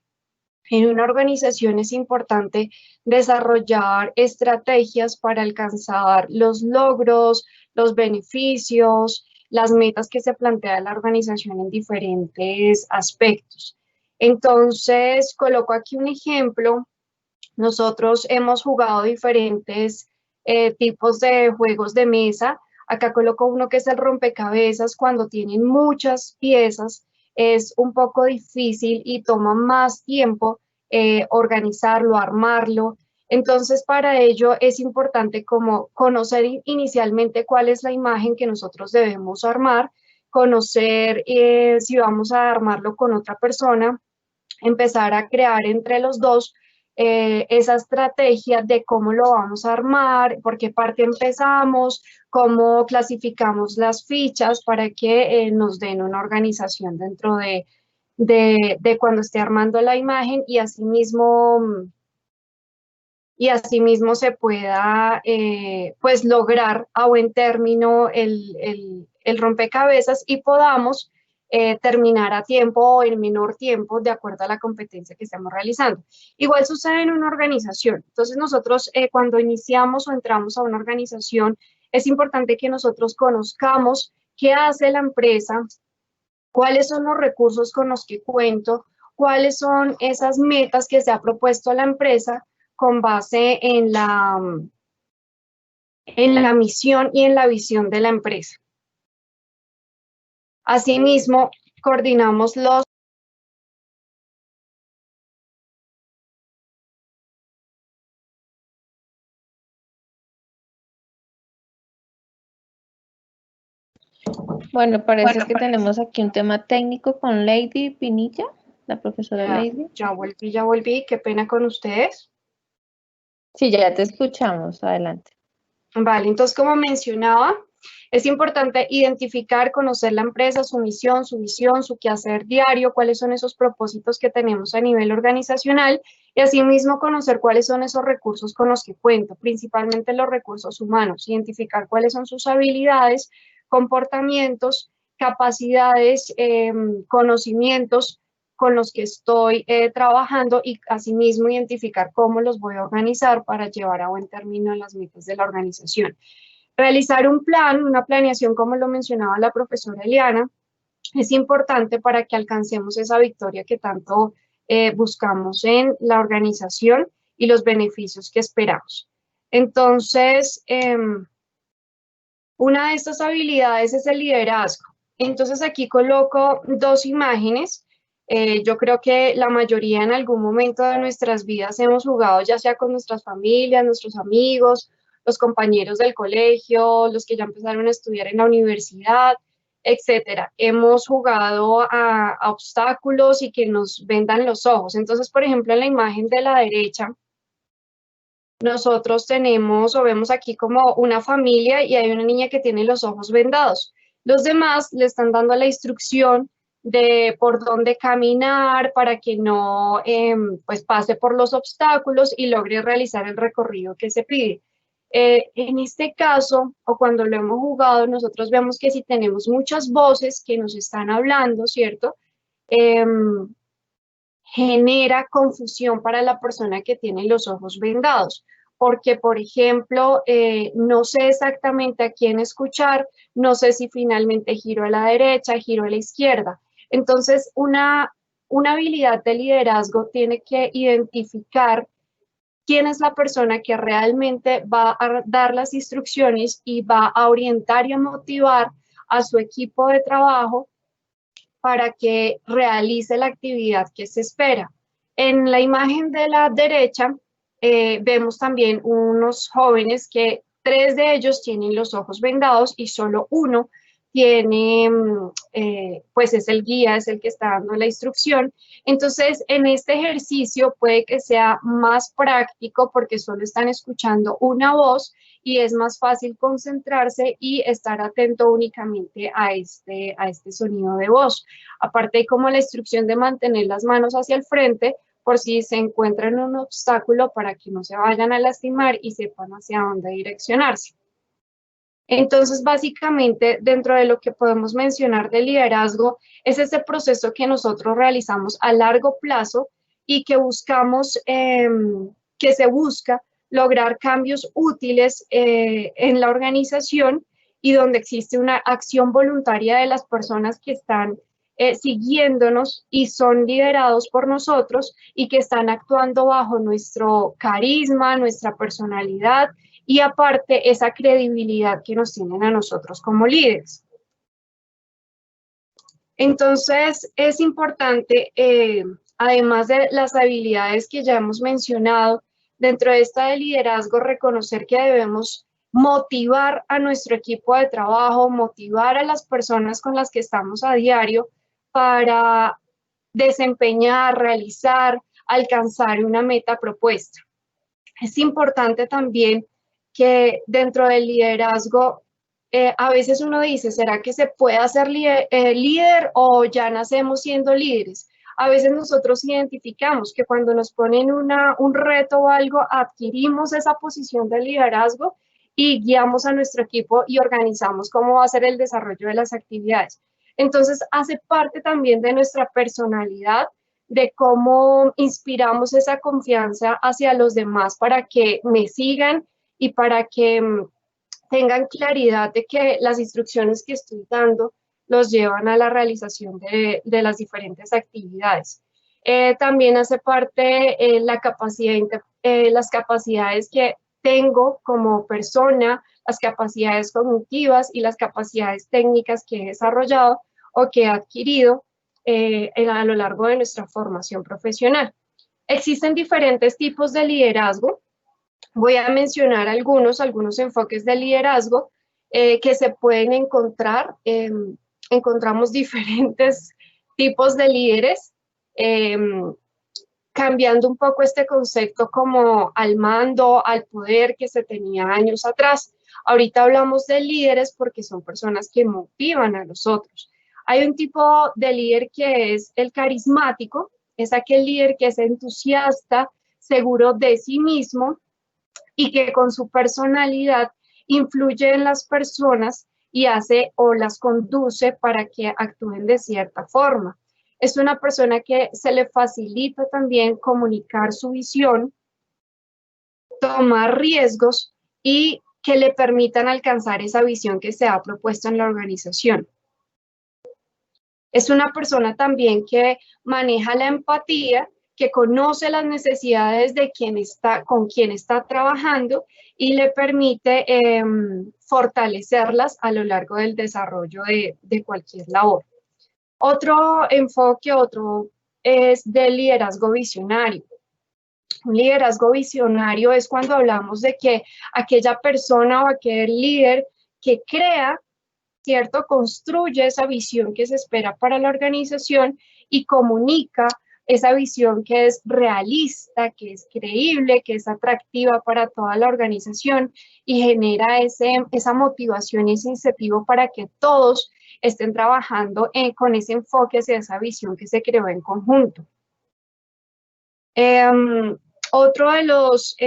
En una organización es importante desarrollar estrategias para alcanzar los logros, los beneficios, las metas que se plantea la organización en diferentes aspectos. Entonces, coloco aquí un ejemplo. Nosotros hemos jugado diferentes tipos de juegos de mesa. Acá coloco uno que es el rompecabezas. Cuando tienen muchas piezas, es un poco difícil y toma más tiempo organizarlo, armarlo. Entonces, para ello es importante como conocer inicialmente cuál es la imagen que nosotros debemos armar, conocer si vamos a armarlo con otra persona, empezar a crear entre los dos esa estrategia de cómo lo vamos a armar, por qué parte empezamos, cómo clasificamos las fichas para que nos den una organización dentro de cuando esté armando la imagen y asimismo se pueda pues lograr a buen término el rompecabezas y podamos terminar a tiempo o en menor tiempo de acuerdo a la competencia que estamos realizando. Igual sucede en una organización. Entonces nosotros cuando iniciamos o entramos a una organización es importante que nosotros conozcamos qué hace la empresa, cuáles son los recursos con los que cuento, cuáles son esas metas que se ha propuesto la empresa con base en la misión y en la visión de la empresa. Asimismo, coordinamos los Bueno, parece que tenemos aquí un tema técnico con Lady Pinilla, la profesora Lady. Ya volví, qué pena con ustedes. Sí, ya te escuchamos, adelante. Vale, entonces como mencionaba, es importante identificar, conocer la empresa, su misión, su visión, su quehacer diario, cuáles son esos propósitos que tenemos a nivel organizacional y asimismo conocer cuáles son esos recursos con los que cuento, principalmente los recursos humanos, identificar cuáles son sus habilidades, comportamientos, capacidades, conocimientos con los que estoy trabajando y asimismo identificar cómo los voy a organizar para llevar a buen término las metas de la organización. Realizar un plan, una planeación, como lo mencionaba la profesora Eliana, es importante para que alcancemos esa victoria que tanto buscamos en la organización y los beneficios que esperamos. Entonces, una de estas habilidades es el liderazgo. Entonces aquí coloco dos imágenes Yo creo que la mayoría en algún momento de nuestras vidas hemos jugado, ya sea con nuestras familias, nuestros amigos, los compañeros del colegio, los que ya empezaron a estudiar en la universidad, etcétera. Hemos jugado a obstáculos y que nos vendan los ojos. Entonces, por ejemplo, en la imagen de la derecha, nosotros tenemos o vemos aquí como una familia y hay una niña que tiene los ojos vendados. Los demás le están dando la instrucción de por dónde caminar para que no pues pase por los obstáculos y logre realizar el recorrido que se pide. En este caso, o cuando lo hemos jugado, nosotros vemos que si tenemos muchas voces que nos están hablando, ¿cierto? Genera confusión para la persona que tiene los ojos vendados, porque, por ejemplo, no sé exactamente a quién escuchar, no sé si finalmente giro a la derecha, giro a la izquierda. Entonces, una habilidad de liderazgo tiene que identificar quién es la persona que realmente va a dar las instrucciones y va a orientar y a motivar a su equipo de trabajo para que realice la actividad que se espera. En la imagen de la derecha vemos también unos jóvenes que 3 de ellos tienen los ojos vendados y solo uno tiene, pues es el guía, es el que está dando la instrucción. Entonces, en este ejercicio puede que sea más práctico porque solo están escuchando una voz y es más fácil concentrarse y estar atento únicamente a este sonido de voz. Aparte hay como la instrucción de mantener las manos hacia el frente por si se encuentran en un obstáculo para que no se vayan a lastimar y sepan hacia dónde direccionarse. Entonces, básicamente, dentro de lo que podemos mencionar de liderazgo, es ese proceso que nosotros realizamos a largo plazo y que buscamos, que se busca lograr cambios útiles en la organización y donde existe una acción voluntaria de las personas que están siguiéndonos y son liderados por nosotros y que están actuando bajo nuestro carisma, nuestra personalidad y aparte esa credibilidad que nos tienen a nosotros como líderes. Entonces es importante, además de las habilidades que ya hemos mencionado, dentro de esta de liderazgo, reconocer que debemos motivar a nuestro equipo de trabajo, motivar a las personas con las que estamos a diario para desempeñar, realizar, alcanzar una meta propuesta. Es importante también que dentro del liderazgo, a veces uno dice, ¿será que se puede ser líder o ya nacemos siendo líderes? A veces nosotros identificamos que cuando nos ponen un reto o algo, adquirimos esa posición de liderazgo y guiamos a nuestro equipo y organizamos cómo va a ser el desarrollo de las actividades. Entonces, hace parte también de nuestra personalidad, de cómo inspiramos esa confianza hacia los demás para que me sigan y para que tengan claridad de que las instrucciones que estoy dando los llevan a la realización de las diferentes actividades. También hace parte la capacidad, las capacidades que tengo como persona, las capacidades cognitivas y las capacidades técnicas que he desarrollado o que he adquirido a lo largo de nuestra formación profesional. Existen diferentes tipos de liderazgo. Voy a mencionar algunos enfoques de liderazgo que se pueden encontrar. Encontramos diferentes tipos de líderes, cambiando un poco este concepto como al mando, al poder que se tenía años atrás. Ahorita hablamos de líderes porque son personas que motivan a los otros. Hay un tipo de líder que es el carismático, es aquel líder que es entusiasta, seguro de sí mismo y que con su personalidad influye en las personas y hace o las conduce para que actúen de cierta forma. Es una persona que se le facilita también comunicar su visión, tomar riesgos y que le permitan alcanzar esa visión que se ha propuesto en la organización. Es una persona también que maneja la empatía, que conoce las necesidades de con quien está trabajando y le permite fortalecerlas a lo largo del desarrollo de cualquier labor. Otro enfoque, otro es del liderazgo visionario. Un liderazgo visionario es cuando hablamos de que aquella persona o aquel líder que crea, ¿cierto? Construye esa visión que se espera para la organización y comunica esa visión que es realista, que es creíble, que es atractiva para toda la organización y genera esa motivación y ese incentivo para que todos estén trabajando con ese enfoque hacia esa visión que se creó en conjunto. Otro de los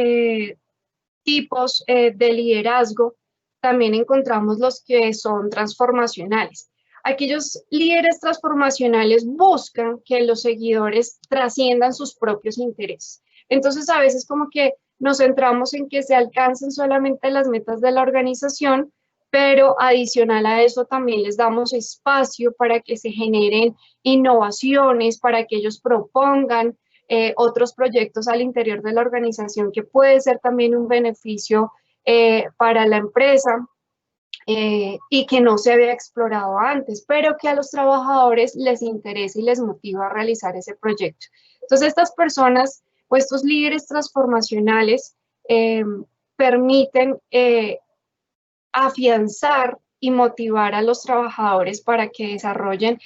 tipos de liderazgo, también encontramos los que son transformacionales. Aquellos líderes transformacionales buscan que los seguidores trasciendan sus propios intereses. Entonces, a veces como que nos centramos en que se alcancen solamente las metas de la organización, pero adicional a eso también les damos espacio para que se generen innovaciones, para que ellos propongan otros proyectos al interior de la organización que puede ser también un beneficio para la empresa y que no se había explorado antes, pero que a los trabajadores les interesa y les motiva a realizar ese proyecto. Entonces, estas personas o estos líderes transformacionales permiten afianzar y motivar a los trabajadores para que desarrollen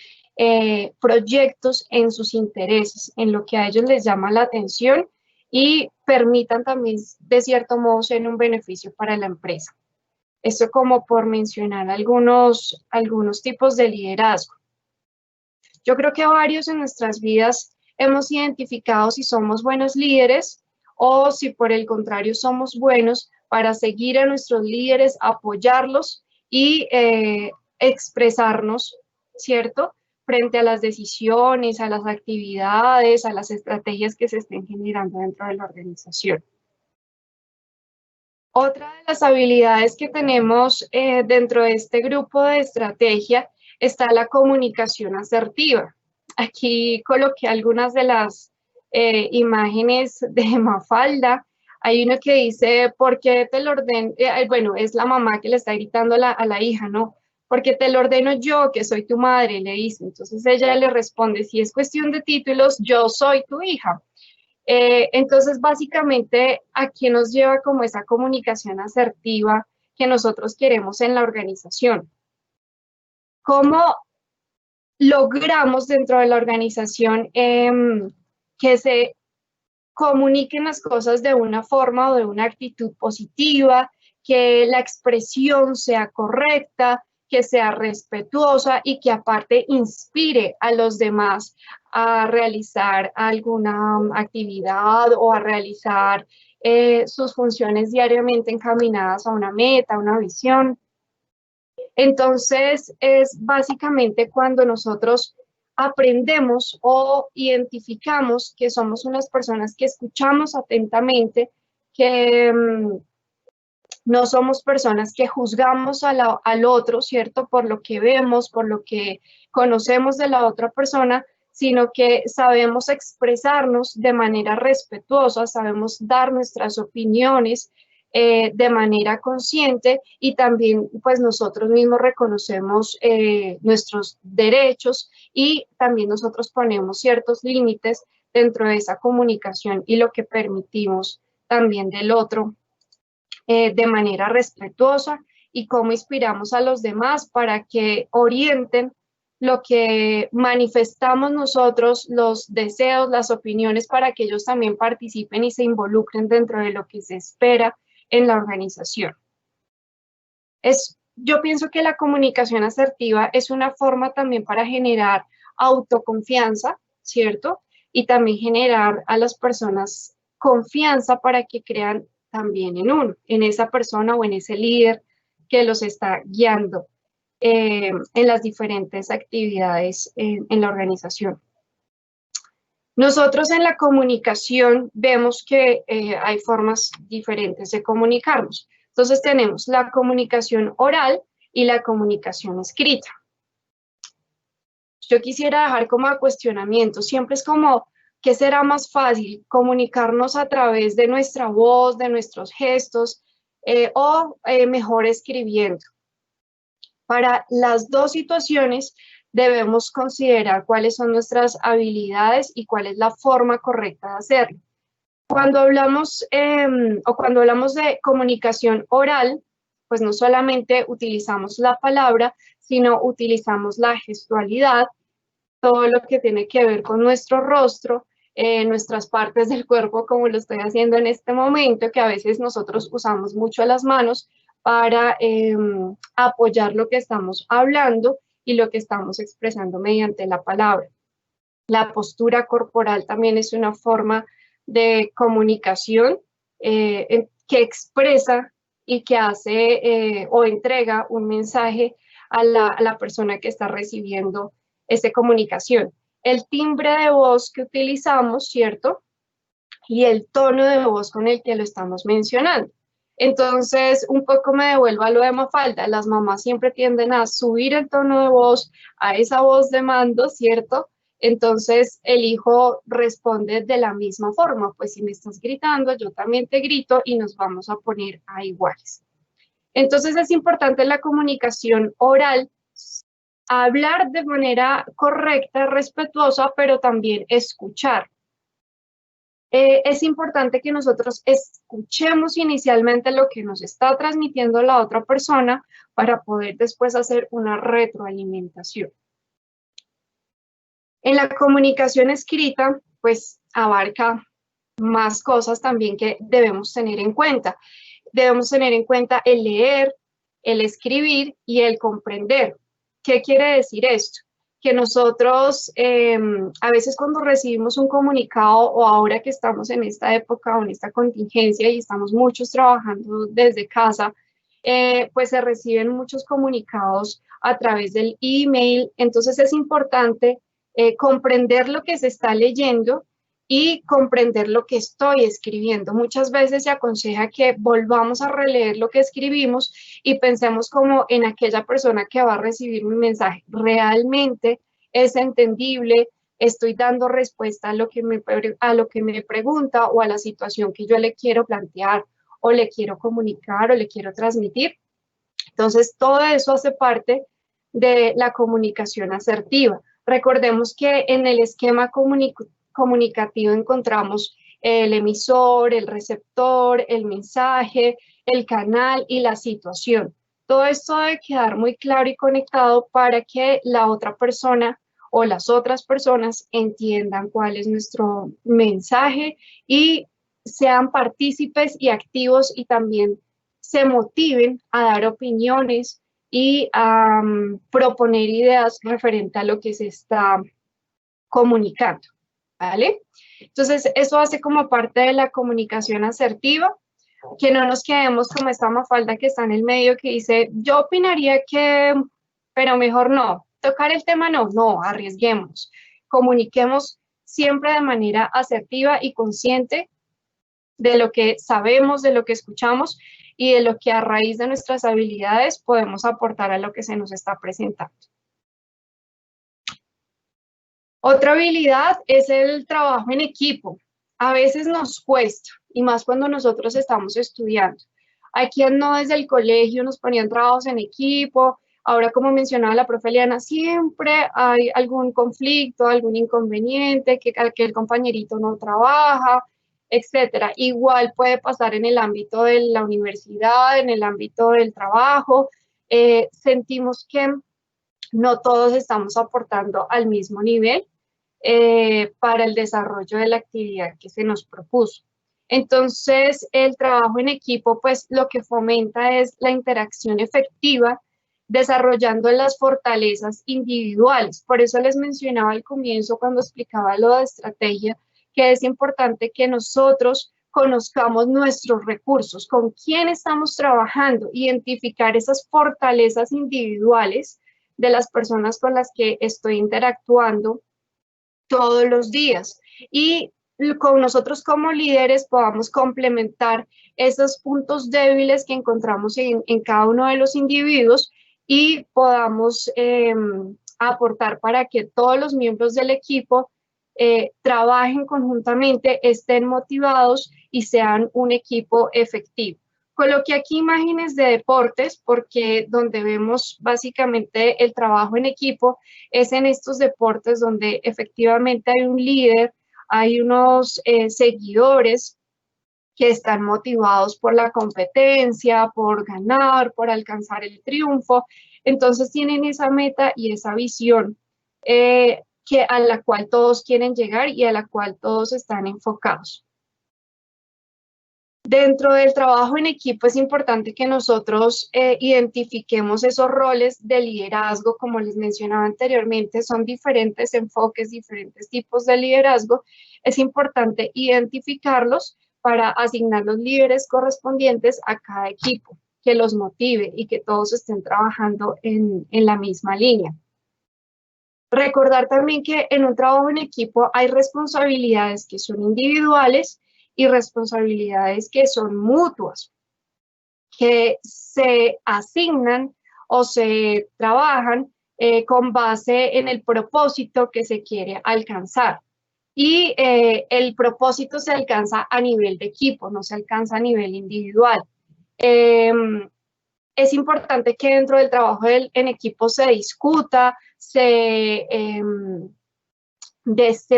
proyectos en sus intereses, en lo que a ellos les llama la atención y permitan también, de cierto modo, ser un beneficio para la empresa. Esto como por mencionar algunos tipos de liderazgo. Yo creo que varios en nuestras vidas hemos identificado si somos buenos líderes o si por el contrario somos buenos para seguir a nuestros líderes, apoyarlos y expresarnos, ¿cierto?, frente a las decisiones, a las actividades, a las estrategias que se estén generando dentro de la organización. Otra de las habilidades que tenemos dentro de este grupo de estrategia está la comunicación asertiva. Aquí coloqué algunas de las imágenes de Mafalda. Hay uno que dice, ¿por qué te lo ordeno? Bueno, es la mamá que le está gritando a la hija, ¿no? Porque te lo ordeno yo, que soy tu madre, le dice. Entonces ella le responde, si es cuestión de títulos, yo soy tu hija. Entonces, básicamente, aquí nos lleva como esa comunicación asertiva que nosotros queremos en la organización. ¿Cómo logramos dentro de la organización que se comuniquen las cosas de una forma o de una actitud positiva, que la expresión sea correcta, que sea respetuosa y que aparte inspire a los demás a realizar alguna actividad o a realizar sus funciones diariamente encaminadas a una meta, a una visión? Entonces, es básicamente cuando nosotros aprendemos o identificamos que somos unas personas que escuchamos atentamente, que no somos personas que juzgamos al otro, ¿cierto? Por lo que vemos, por lo que conocemos de la otra persona, sino que sabemos expresarnos de manera respetuosa, sabemos dar nuestras opiniones de manera consciente y también pues nosotros mismos reconocemos nuestros derechos y también nosotros ponemos ciertos límites dentro de esa comunicación y lo que permitimos también del otro de manera respetuosa y cómo inspiramos a los demás para que orienten lo que manifestamos nosotros, los deseos, las opiniones, para que ellos también participen y se involucren dentro de lo que se espera en la organización. Yo pienso que la comunicación asertiva es una forma también para generar autoconfianza, ¿cierto? Y también generar a las personas confianza para que crean también en uno, en esa persona o en ese líder que los está guiando en las diferentes actividades en la organización. Nosotros en la comunicación vemos que hay formas diferentes de comunicarnos. Entonces tenemos la comunicación oral y la comunicación escrita. Yo quisiera dejar como a cuestionamiento, siempre es como, ¿qué será más fácil? ¿Comunicarnos a través de nuestra voz, de nuestros gestos o mejor escribiendo? Para las dos situaciones debemos considerar cuáles son nuestras habilidades y cuál es la forma correcta de hacerlo. Cuando hablamos de comunicación oral, pues no solamente utilizamos la palabra, sino utilizamos la gestualidad, todo lo que tiene que ver con nuestro rostro, nuestras partes del cuerpo, como lo estoy haciendo en este momento, que a veces nosotros usamos mucho las manos para apoyar lo que estamos hablando y lo que estamos expresando mediante la palabra. La postura corporal también es una forma de comunicación que expresa y que hace o entrega un mensaje a la persona que está recibiendo esa comunicación. El timbre de voz que utilizamos, ¿cierto? Y el tono de voz con el que lo estamos mencionando. Entonces, un poco me devuelvo a lo de Mafalda. Las mamás siempre tienden a subir el tono de voz a esa voz de mando, ¿cierto? Entonces, el hijo responde de la misma forma. Pues si me estás gritando, yo también te grito y nos vamos a poner a iguales. Entonces, es importante la comunicación oral, hablar de manera correcta, respetuosa, pero también escuchar. Es importante que nosotros escuchemos inicialmente lo que nos está transmitiendo la otra persona para poder después hacer una retroalimentación. En la comunicación escrita, pues abarca más cosas también que debemos tener en cuenta. Debemos tener en cuenta el leer, el escribir y el comprender. ¿Qué quiere decir esto? Que nosotros a veces cuando recibimos un comunicado o ahora que estamos en esta época o en esta contingencia y estamos muchos trabajando desde casa, pues se reciben muchos comunicados a través del email. Entonces es importante comprender lo que se está leyendo y comprender lo que estoy escribiendo. Muchas veces se aconseja que volvamos a releer lo que escribimos y pensemos como en aquella persona que va a recibir mi mensaje. ¿Realmente es entendible? ¿Estoy dando respuesta a lo que me pregunta o a la situación que yo le quiero plantear o le quiero comunicar o le quiero transmitir? Entonces, todo eso hace parte de la comunicación asertiva. Recordemos que en el esquema comunicativo encontramos el emisor, el receptor, el mensaje, el canal y la situación. Todo esto debe quedar muy claro y conectado para que la otra persona o las otras personas entiendan cuál es nuestro mensaje y sean partícipes y activos y también se motiven a dar opiniones y a proponer ideas referente a lo que se está comunicando, ¿vale? Entonces, eso hace como parte de la comunicación asertiva, que no nos quedemos como esta Mafalda que está en el medio que dice, yo opinaría que, pero mejor no, tocar el tema no, arriesguemos, comuniquemos siempre de manera asertiva y consciente de lo que sabemos, de lo que escuchamos y de lo que a raíz de nuestras habilidades podemos aportar a lo que se nos está presentando. Otra habilidad es el trabajo en equipo. A veces nos cuesta, y más cuando nosotros estamos estudiando. Hay quien no desde el colegio nos ponían trabajos en equipo. Ahora, como mencionaba la profe Eliana, siempre hay algún conflicto, algún inconveniente, que el compañerito no trabaja, etcétera. Igual puede pasar en el ámbito de la universidad, en el ámbito del trabajo. Sentimos que no todos estamos aportando al mismo nivel para el desarrollo de la actividad que se nos propuso. Entonces, el trabajo en equipo, pues lo que fomenta es la interacción efectiva, desarrollando las fortalezas individuales. Por eso les mencionaba al comienzo cuando explicaba lo de estrategia, que es importante que nosotros conozcamos nuestros recursos, con quién estamos trabajando, identificar esas fortalezas individuales de las personas con las que estoy interactuando todos los días y con nosotros como líderes podamos complementar esos puntos débiles que encontramos en cada uno de los individuos y podamos aportar para que todos los miembros del equipo trabajen conjuntamente, estén motivados y sean un equipo efectivo. Coloqué aquí imágenes de deportes porque donde vemos básicamente el trabajo en equipo es en estos deportes donde efectivamente hay un líder, hay unos seguidores que están motivados por la competencia, por ganar, por alcanzar el triunfo. Entonces tienen esa meta y esa visión a la cual todos quieren llegar y a la cual todos están enfocados. Dentro del trabajo en equipo es importante que nosotros identifiquemos esos roles de liderazgo, como les mencionaba anteriormente, son diferentes enfoques, diferentes tipos de liderazgo. Es importante identificarlos para asignar los líderes correspondientes a cada equipo, que los motive y que todos estén trabajando en la misma línea. Recordar también que en un trabajo en equipo hay responsabilidades que son individuales y responsabilidades que son mutuas, que se asignan o se trabajan con base en el propósito que se quiere alcanzar. Y el propósito se alcanza a nivel de equipo, no se alcanza a nivel individual. Es importante que dentro del trabajo en equipo se discuta, se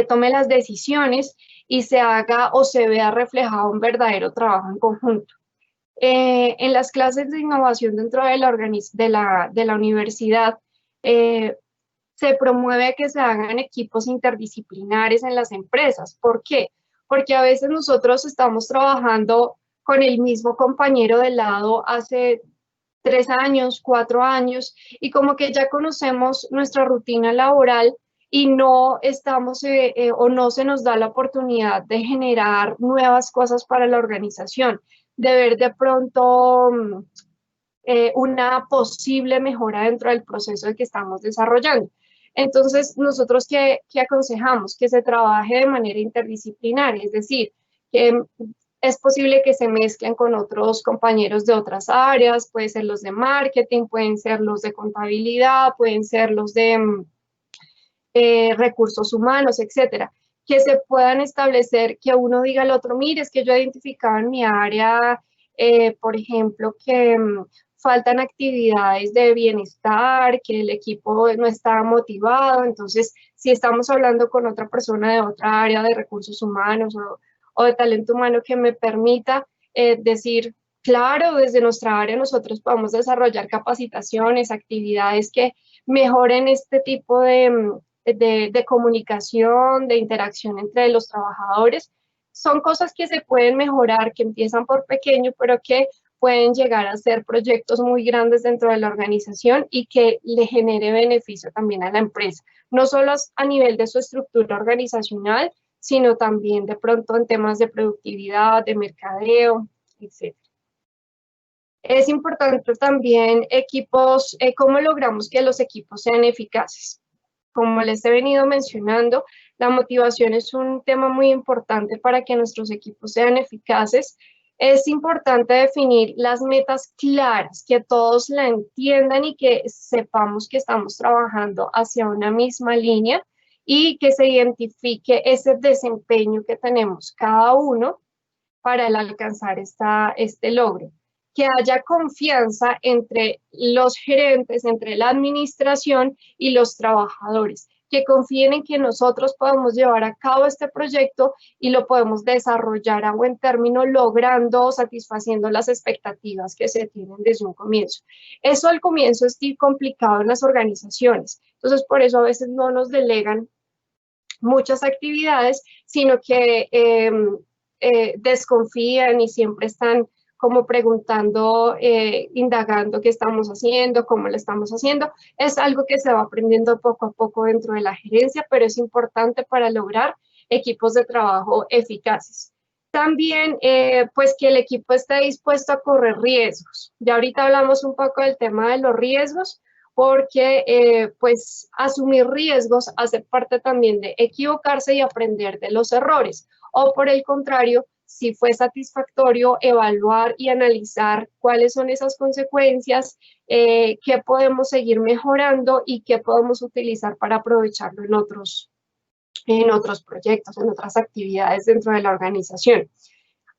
tome las decisiones y se haga o se vea reflejado un verdadero trabajo en conjunto. En las clases de innovación dentro de la universidad, se promueve que se hagan equipos interdisciplinares en las empresas. ¿Por qué? Porque a veces nosotros estamos trabajando con el mismo compañero de lado hace 3 años, 4 años, y como que ya conocemos nuestra rutina laboral y no estamos o no se nos da la oportunidad de generar nuevas cosas para la organización, de ver de pronto una posible mejora dentro del proceso que estamos desarrollando. Entonces, nosotros ¿qué aconsejamos? Que se trabaje de manera interdisciplinaria, es decir, que es posible que se mezclen con otros compañeros de otras áreas, pueden ser los de marketing, pueden ser los de contabilidad, pueden ser los de recursos humanos, etcétera, que se puedan establecer, que uno diga al otro, mire, es que yo he identificado en mi área, por ejemplo, que faltan actividades de bienestar, que el equipo no está motivado, entonces si estamos hablando con otra persona de otra área de recursos humanos o de talento humano que me permita decir, claro, desde nuestra área nosotros podemos desarrollar capacitaciones, actividades que mejoren este tipo de comunicación, de interacción entre los trabajadores. Son cosas que se pueden mejorar, que empiezan por pequeño, pero que pueden llegar a ser proyectos muy grandes dentro de la organización y que le genere beneficio también a la empresa, no solo a nivel de su estructura organizacional, sino también de pronto en temas de productividad, de mercadeo, etc. Es importante también equipos, cómo logramos que los equipos sean eficaces. Como les he venido mencionando, la motivación es un tema muy importante para que nuestros equipos sean eficaces. Es importante definir las metas claras, que todos la entiendan y que sepamos que estamos trabajando hacia una misma línea y que se identifique ese desempeño que tenemos cada uno para alcanzar este logro. Que haya confianza entre los gerentes, entre la administración y los trabajadores, que confíen en que nosotros podemos llevar a cabo este proyecto y lo podemos desarrollar a buen término, logrando, satisfaciendo las expectativas que se tienen desde un comienzo. Eso al comienzo es complicado en las organizaciones, entonces por eso a veces no nos delegan muchas actividades, sino que desconfían y siempre están como preguntando, indagando qué estamos haciendo, cómo lo estamos haciendo. Es algo que se va aprendiendo poco a poco dentro de la gerencia, pero es importante para lograr equipos de trabajo eficaces. También, pues que el equipo esté dispuesto a correr riesgos. Ya ahorita hablamos un poco del tema de los riesgos, porque pues asumir riesgos hace parte también de equivocarse y aprender de los errores. O por el contrario, si fue satisfactorio, evaluar y analizar cuáles son esas consecuencias, qué podemos seguir mejorando y qué podemos utilizar para aprovecharlo en otros proyectos, en otras actividades dentro de la organización.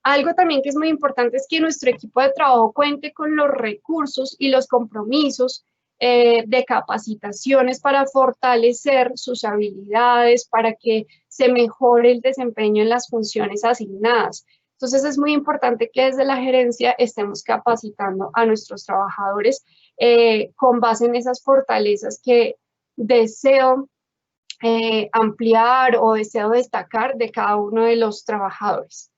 Algo también que es muy importante es que nuestro equipo de trabajo cuente con los recursos y los compromisos de capacitaciones para fortalecer sus habilidades, para que se mejore el desempeño en las funciones asignadas. Entonces es muy importante que desde la gerencia estemos capacitando a nuestros trabajadores con base en esas fortalezas que deseo ampliar o deseo destacar de cada uno de los trabajadores.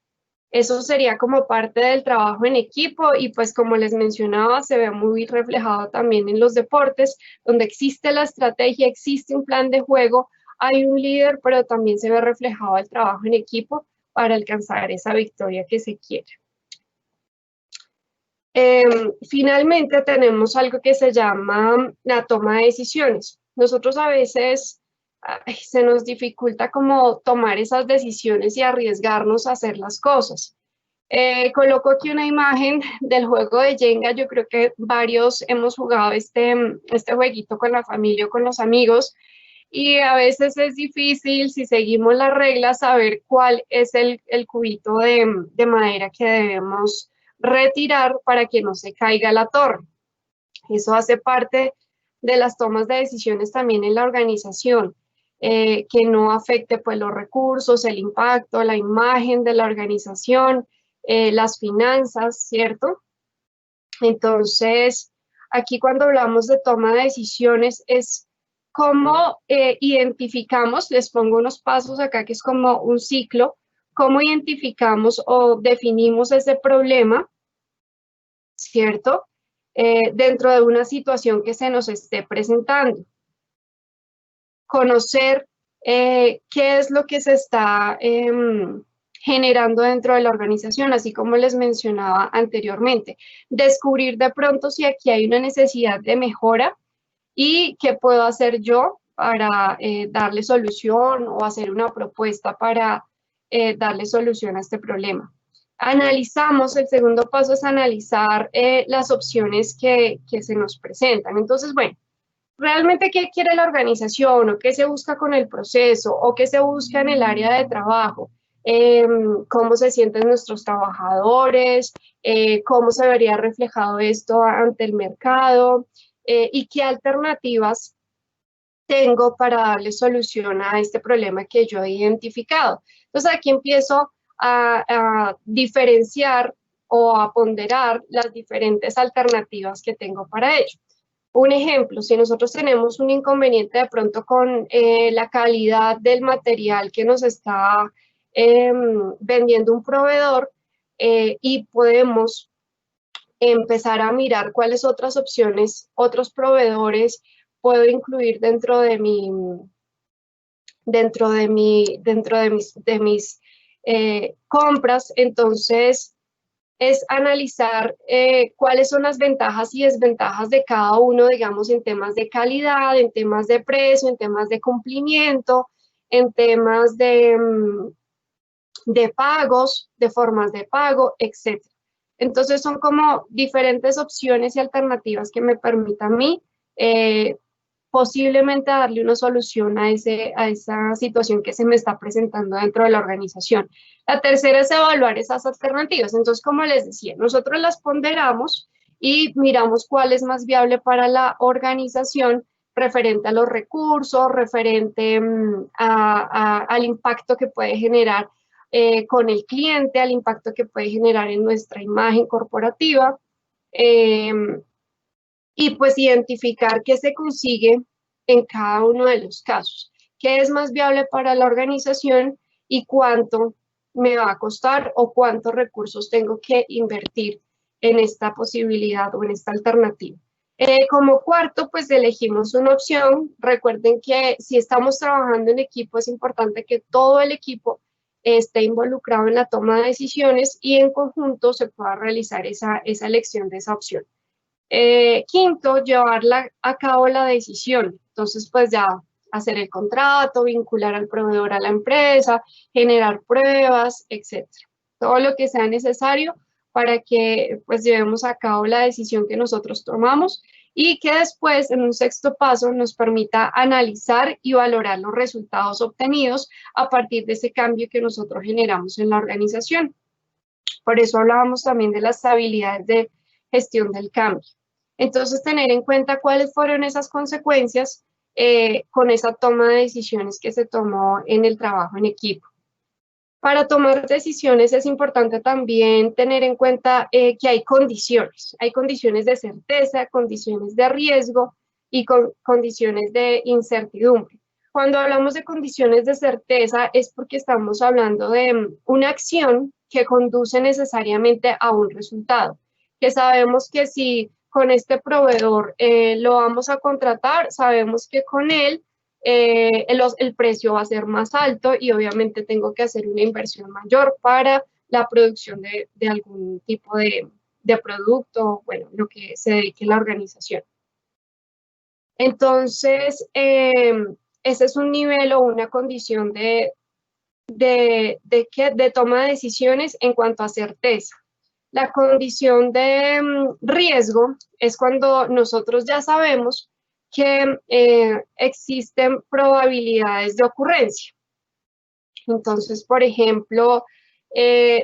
Eso sería como parte del trabajo en equipo y pues como les mencionaba, se ve muy reflejado también en los deportes, donde existe la estrategia, existe un plan de juego, hay un líder, pero también se ve reflejado el trabajo en equipo para alcanzar esa victoria que se quiere. Finalmente tenemos algo que se llama la toma de decisiones. Nosotros a veces se nos dificulta como tomar esas decisiones y arriesgarnos a hacer las cosas. Coloco aquí una imagen del juego de Jenga. Yo creo que varios hemos jugado este jueguito con la familia o con los amigos y a veces es difícil, si seguimos las reglas, saber cuál es el cubito de madera que debemos retirar para que no se caiga la torre. Eso hace parte de las tomas de decisiones también en la organización. Que no afecte pues los recursos, el impacto, la imagen de la organización, las finanzas, ¿cierto? Entonces, aquí cuando hablamos de toma de decisiones es cómo identificamos, les pongo unos pasos acá que es como un ciclo, cómo identificamos o definimos ese problema, ¿cierto? Dentro de una situación que se nos esté presentando. Conocer qué es lo que se está generando dentro de la organización, así como les mencionaba anteriormente. Descubrir de pronto si aquí hay una necesidad de mejora y qué puedo hacer yo para darle solución o hacer una propuesta para darle solución a este problema. Analizamos, el segundo paso es analizar las opciones que se nos presentan. Entonces, bueno, realmente qué quiere la organización o qué se busca con el proceso o qué se busca en el área de trabajo, cómo se sienten nuestros trabajadores, cómo se vería reflejado esto ante el mercado y qué alternativas tengo para darle solución a este problema que yo he identificado. Entonces aquí empiezo a diferenciar o a ponderar las diferentes alternativas que tengo para ello. Un ejemplo, si nosotros tenemos un inconveniente de pronto con la calidad del material que nos está vendiendo un proveedor y podemos empezar a mirar cuáles otras opciones, otros proveedores puedo incluir dentro de mis compras, entonces es analizar cuáles son las ventajas y desventajas de cada uno, digamos, en temas de calidad, en temas de precio, en temas de cumplimiento, en temas de pagos, de formas de pago, etc. Entonces son como diferentes opciones y alternativas que me permitan a mí posiblemente darle una solución a esa situación que se me está presentando dentro de la organización. La tercera es evaluar esas alternativas. Entonces, como les decía, nosotros las ponderamos y miramos cuál es más viable para la organización referente a los recursos, referente al impacto que puede generar con el cliente, al impacto que puede generar en nuestra imagen corporativa. Y pues identificar qué se consigue en cada uno de los casos, qué es más viable para la organización y cuánto me va a costar o cuántos recursos tengo que invertir en esta posibilidad o en esta alternativa. Como cuarto, pues elegimos una opción. Recuerden que si estamos trabajando en equipo es importante que todo el equipo esté involucrado en la toma de decisiones y en conjunto se pueda realizar esa elección de esa opción. Quinto, llevar a cabo la decisión. Entonces, pues ya hacer el contrato, vincular al proveedor a la empresa, generar pruebas, etc. Todo lo que sea necesario para que pues llevemos a cabo la decisión que nosotros tomamos y que después, en un sexto paso, nos permita analizar y valorar los resultados obtenidos a partir de ese cambio que nosotros generamos en la organización. Por eso hablábamos también de las habilidades de gestión del cambio. Entonces, tener en cuenta cuáles fueron esas consecuencias con esa toma de decisiones que se tomó en el trabajo en equipo. Para tomar decisiones es importante también tener en cuenta que hay condiciones de certeza, condiciones de riesgo y condiciones de incertidumbre. Cuando hablamos de condiciones de certeza es porque estamos hablando de una acción que conduce necesariamente a un resultado, que sabemos que si con este proveedor lo vamos a contratar, sabemos que con él el precio va a ser más alto y obviamente tengo que hacer una inversión mayor para la producción de algún tipo de producto, bueno, lo que se dedique la organización. Entonces, ese es un nivel o una condición de toma de decisiones en cuanto a certeza. La condición de riesgo es cuando nosotros ya sabemos que existen probabilidades de ocurrencia. Entonces, por ejemplo,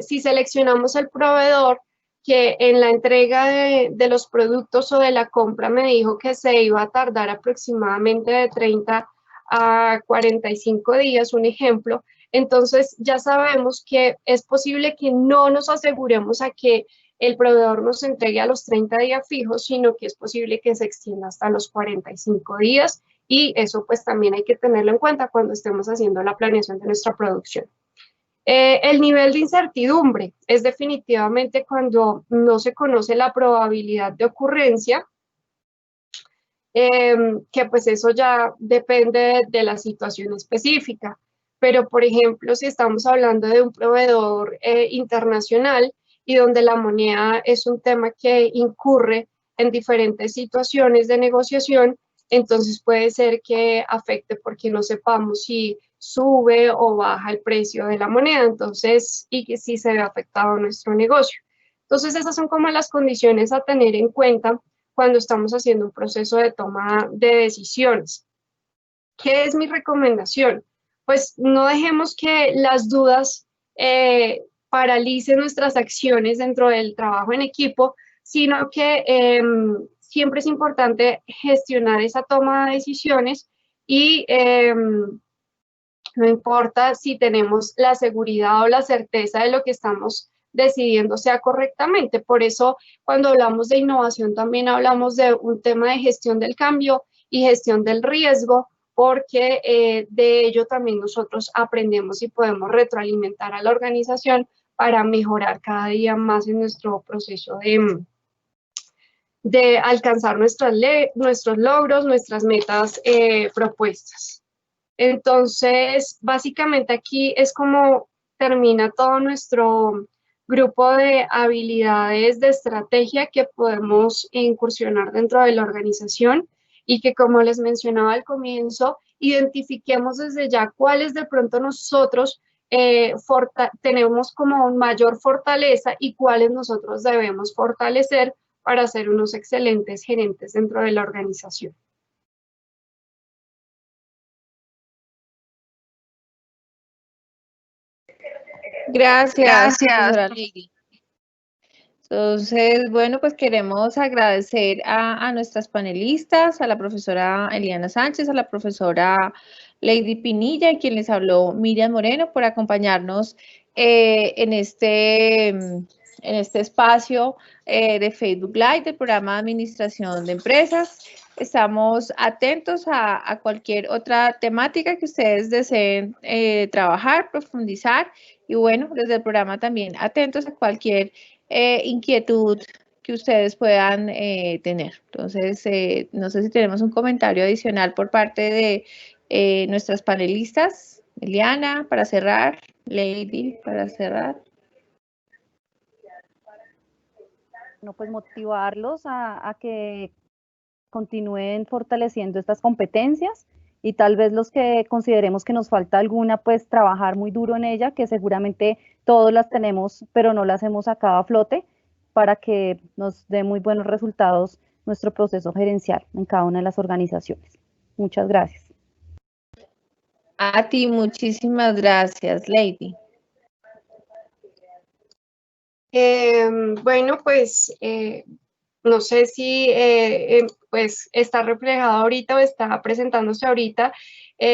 si seleccionamos el proveedor que en la entrega de los productos o de la compra me dijo que se iba a tardar aproximadamente de 30 a 45 días, un ejemplo, entonces ya sabemos que es posible que no nos aseguremos a que el proveedor nos entregue a los 30 días fijos, sino que es posible que se extienda hasta los 45 días y eso pues también hay que tenerlo en cuenta cuando estemos haciendo la planeación de nuestra producción. El nivel de incertidumbre es definitivamente cuando no se conoce la probabilidad de ocurrencia, que pues eso ya depende de la situación específica. Pero, por ejemplo, si estamos hablando de un proveedor internacional y donde la moneda es un tema que incurre en diferentes situaciones de negociación, entonces puede ser que afecte porque no sepamos si sube o baja el precio de la moneda, entonces, y que sí se ve afectado nuestro negocio. Entonces, esas son como las condiciones a tener en cuenta cuando estamos haciendo un proceso de toma de decisiones. ¿Qué es mi recomendación? Pues no dejemos que las dudas paralicen nuestras acciones dentro del trabajo en equipo, sino que siempre es importante gestionar esa toma de decisiones y no importa si tenemos la seguridad o la certeza de lo que estamos decidiendo sea correctamente. Por eso, cuando hablamos de innovación, también hablamos de un tema de gestión del cambio y gestión del riesgo, porque de ello también nosotros aprendemos y podemos retroalimentar a la organización para mejorar cada día más en nuestro proceso de alcanzar nuestros logros, nuestras metas propuestas. Entonces, básicamente aquí es como termina todo nuestro grupo de habilidades de estrategia que podemos incursionar dentro de la organización y que, como les mencionaba al comienzo, identifiquemos desde ya cuáles de pronto nosotros tenemos como mayor fortaleza y cuáles nosotros debemos fortalecer para ser unos excelentes gerentes dentro de la organización. Gracias, profesora Lady. Entonces, bueno, pues queremos agradecer a nuestras panelistas, a la profesora Eliana Sánchez, a la profesora Lady Pinilla y quien les habló Miriam Moreno por acompañarnos en este espacio de Facebook Live del programa de Administración de Empresas. Estamos atentos a cualquier otra temática que ustedes deseen trabajar, profundizar y bueno, desde el programa también atentos a cualquier inquietud que ustedes puedan tener. Entonces, no sé si tenemos un comentario adicional por parte de nuestras panelistas. Eliana, para cerrar. Lady, para cerrar. No, pues motivarlos a que continúen fortaleciendo estas competencias y tal vez los que consideremos que nos falta alguna, pues trabajar muy duro en ella, que seguramente todos las tenemos, pero no las hemos sacado a flote para que nos dé muy buenos resultados nuestro proceso gerencial en cada una de las organizaciones. Muchas gracias. A ti, muchísimas gracias, Lady. Bueno, pues no sé si pues está reflejado ahorita o está presentándose ahorita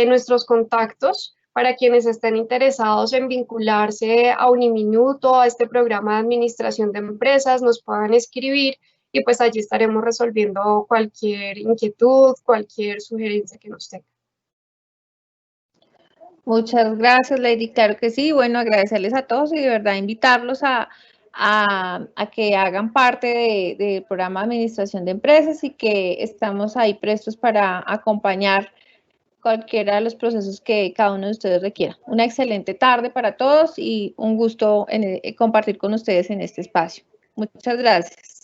nuestros contactos para quienes estén interesados en vincularse a Uniminuto, a este programa de administración de empresas, nos puedan escribir y pues allí estaremos resolviendo cualquier inquietud, cualquier sugerencia que nos tengan. Muchas gracias, Lady. Claro que sí. Bueno, agradecerles a todos y de verdad invitarlos a que hagan parte del programa de administración de empresas y que estamos ahí prestos para acompañar cualquiera de los procesos que cada uno de ustedes requiera. Una excelente tarde para todos y un gusto compartir con ustedes en este espacio. Muchas gracias.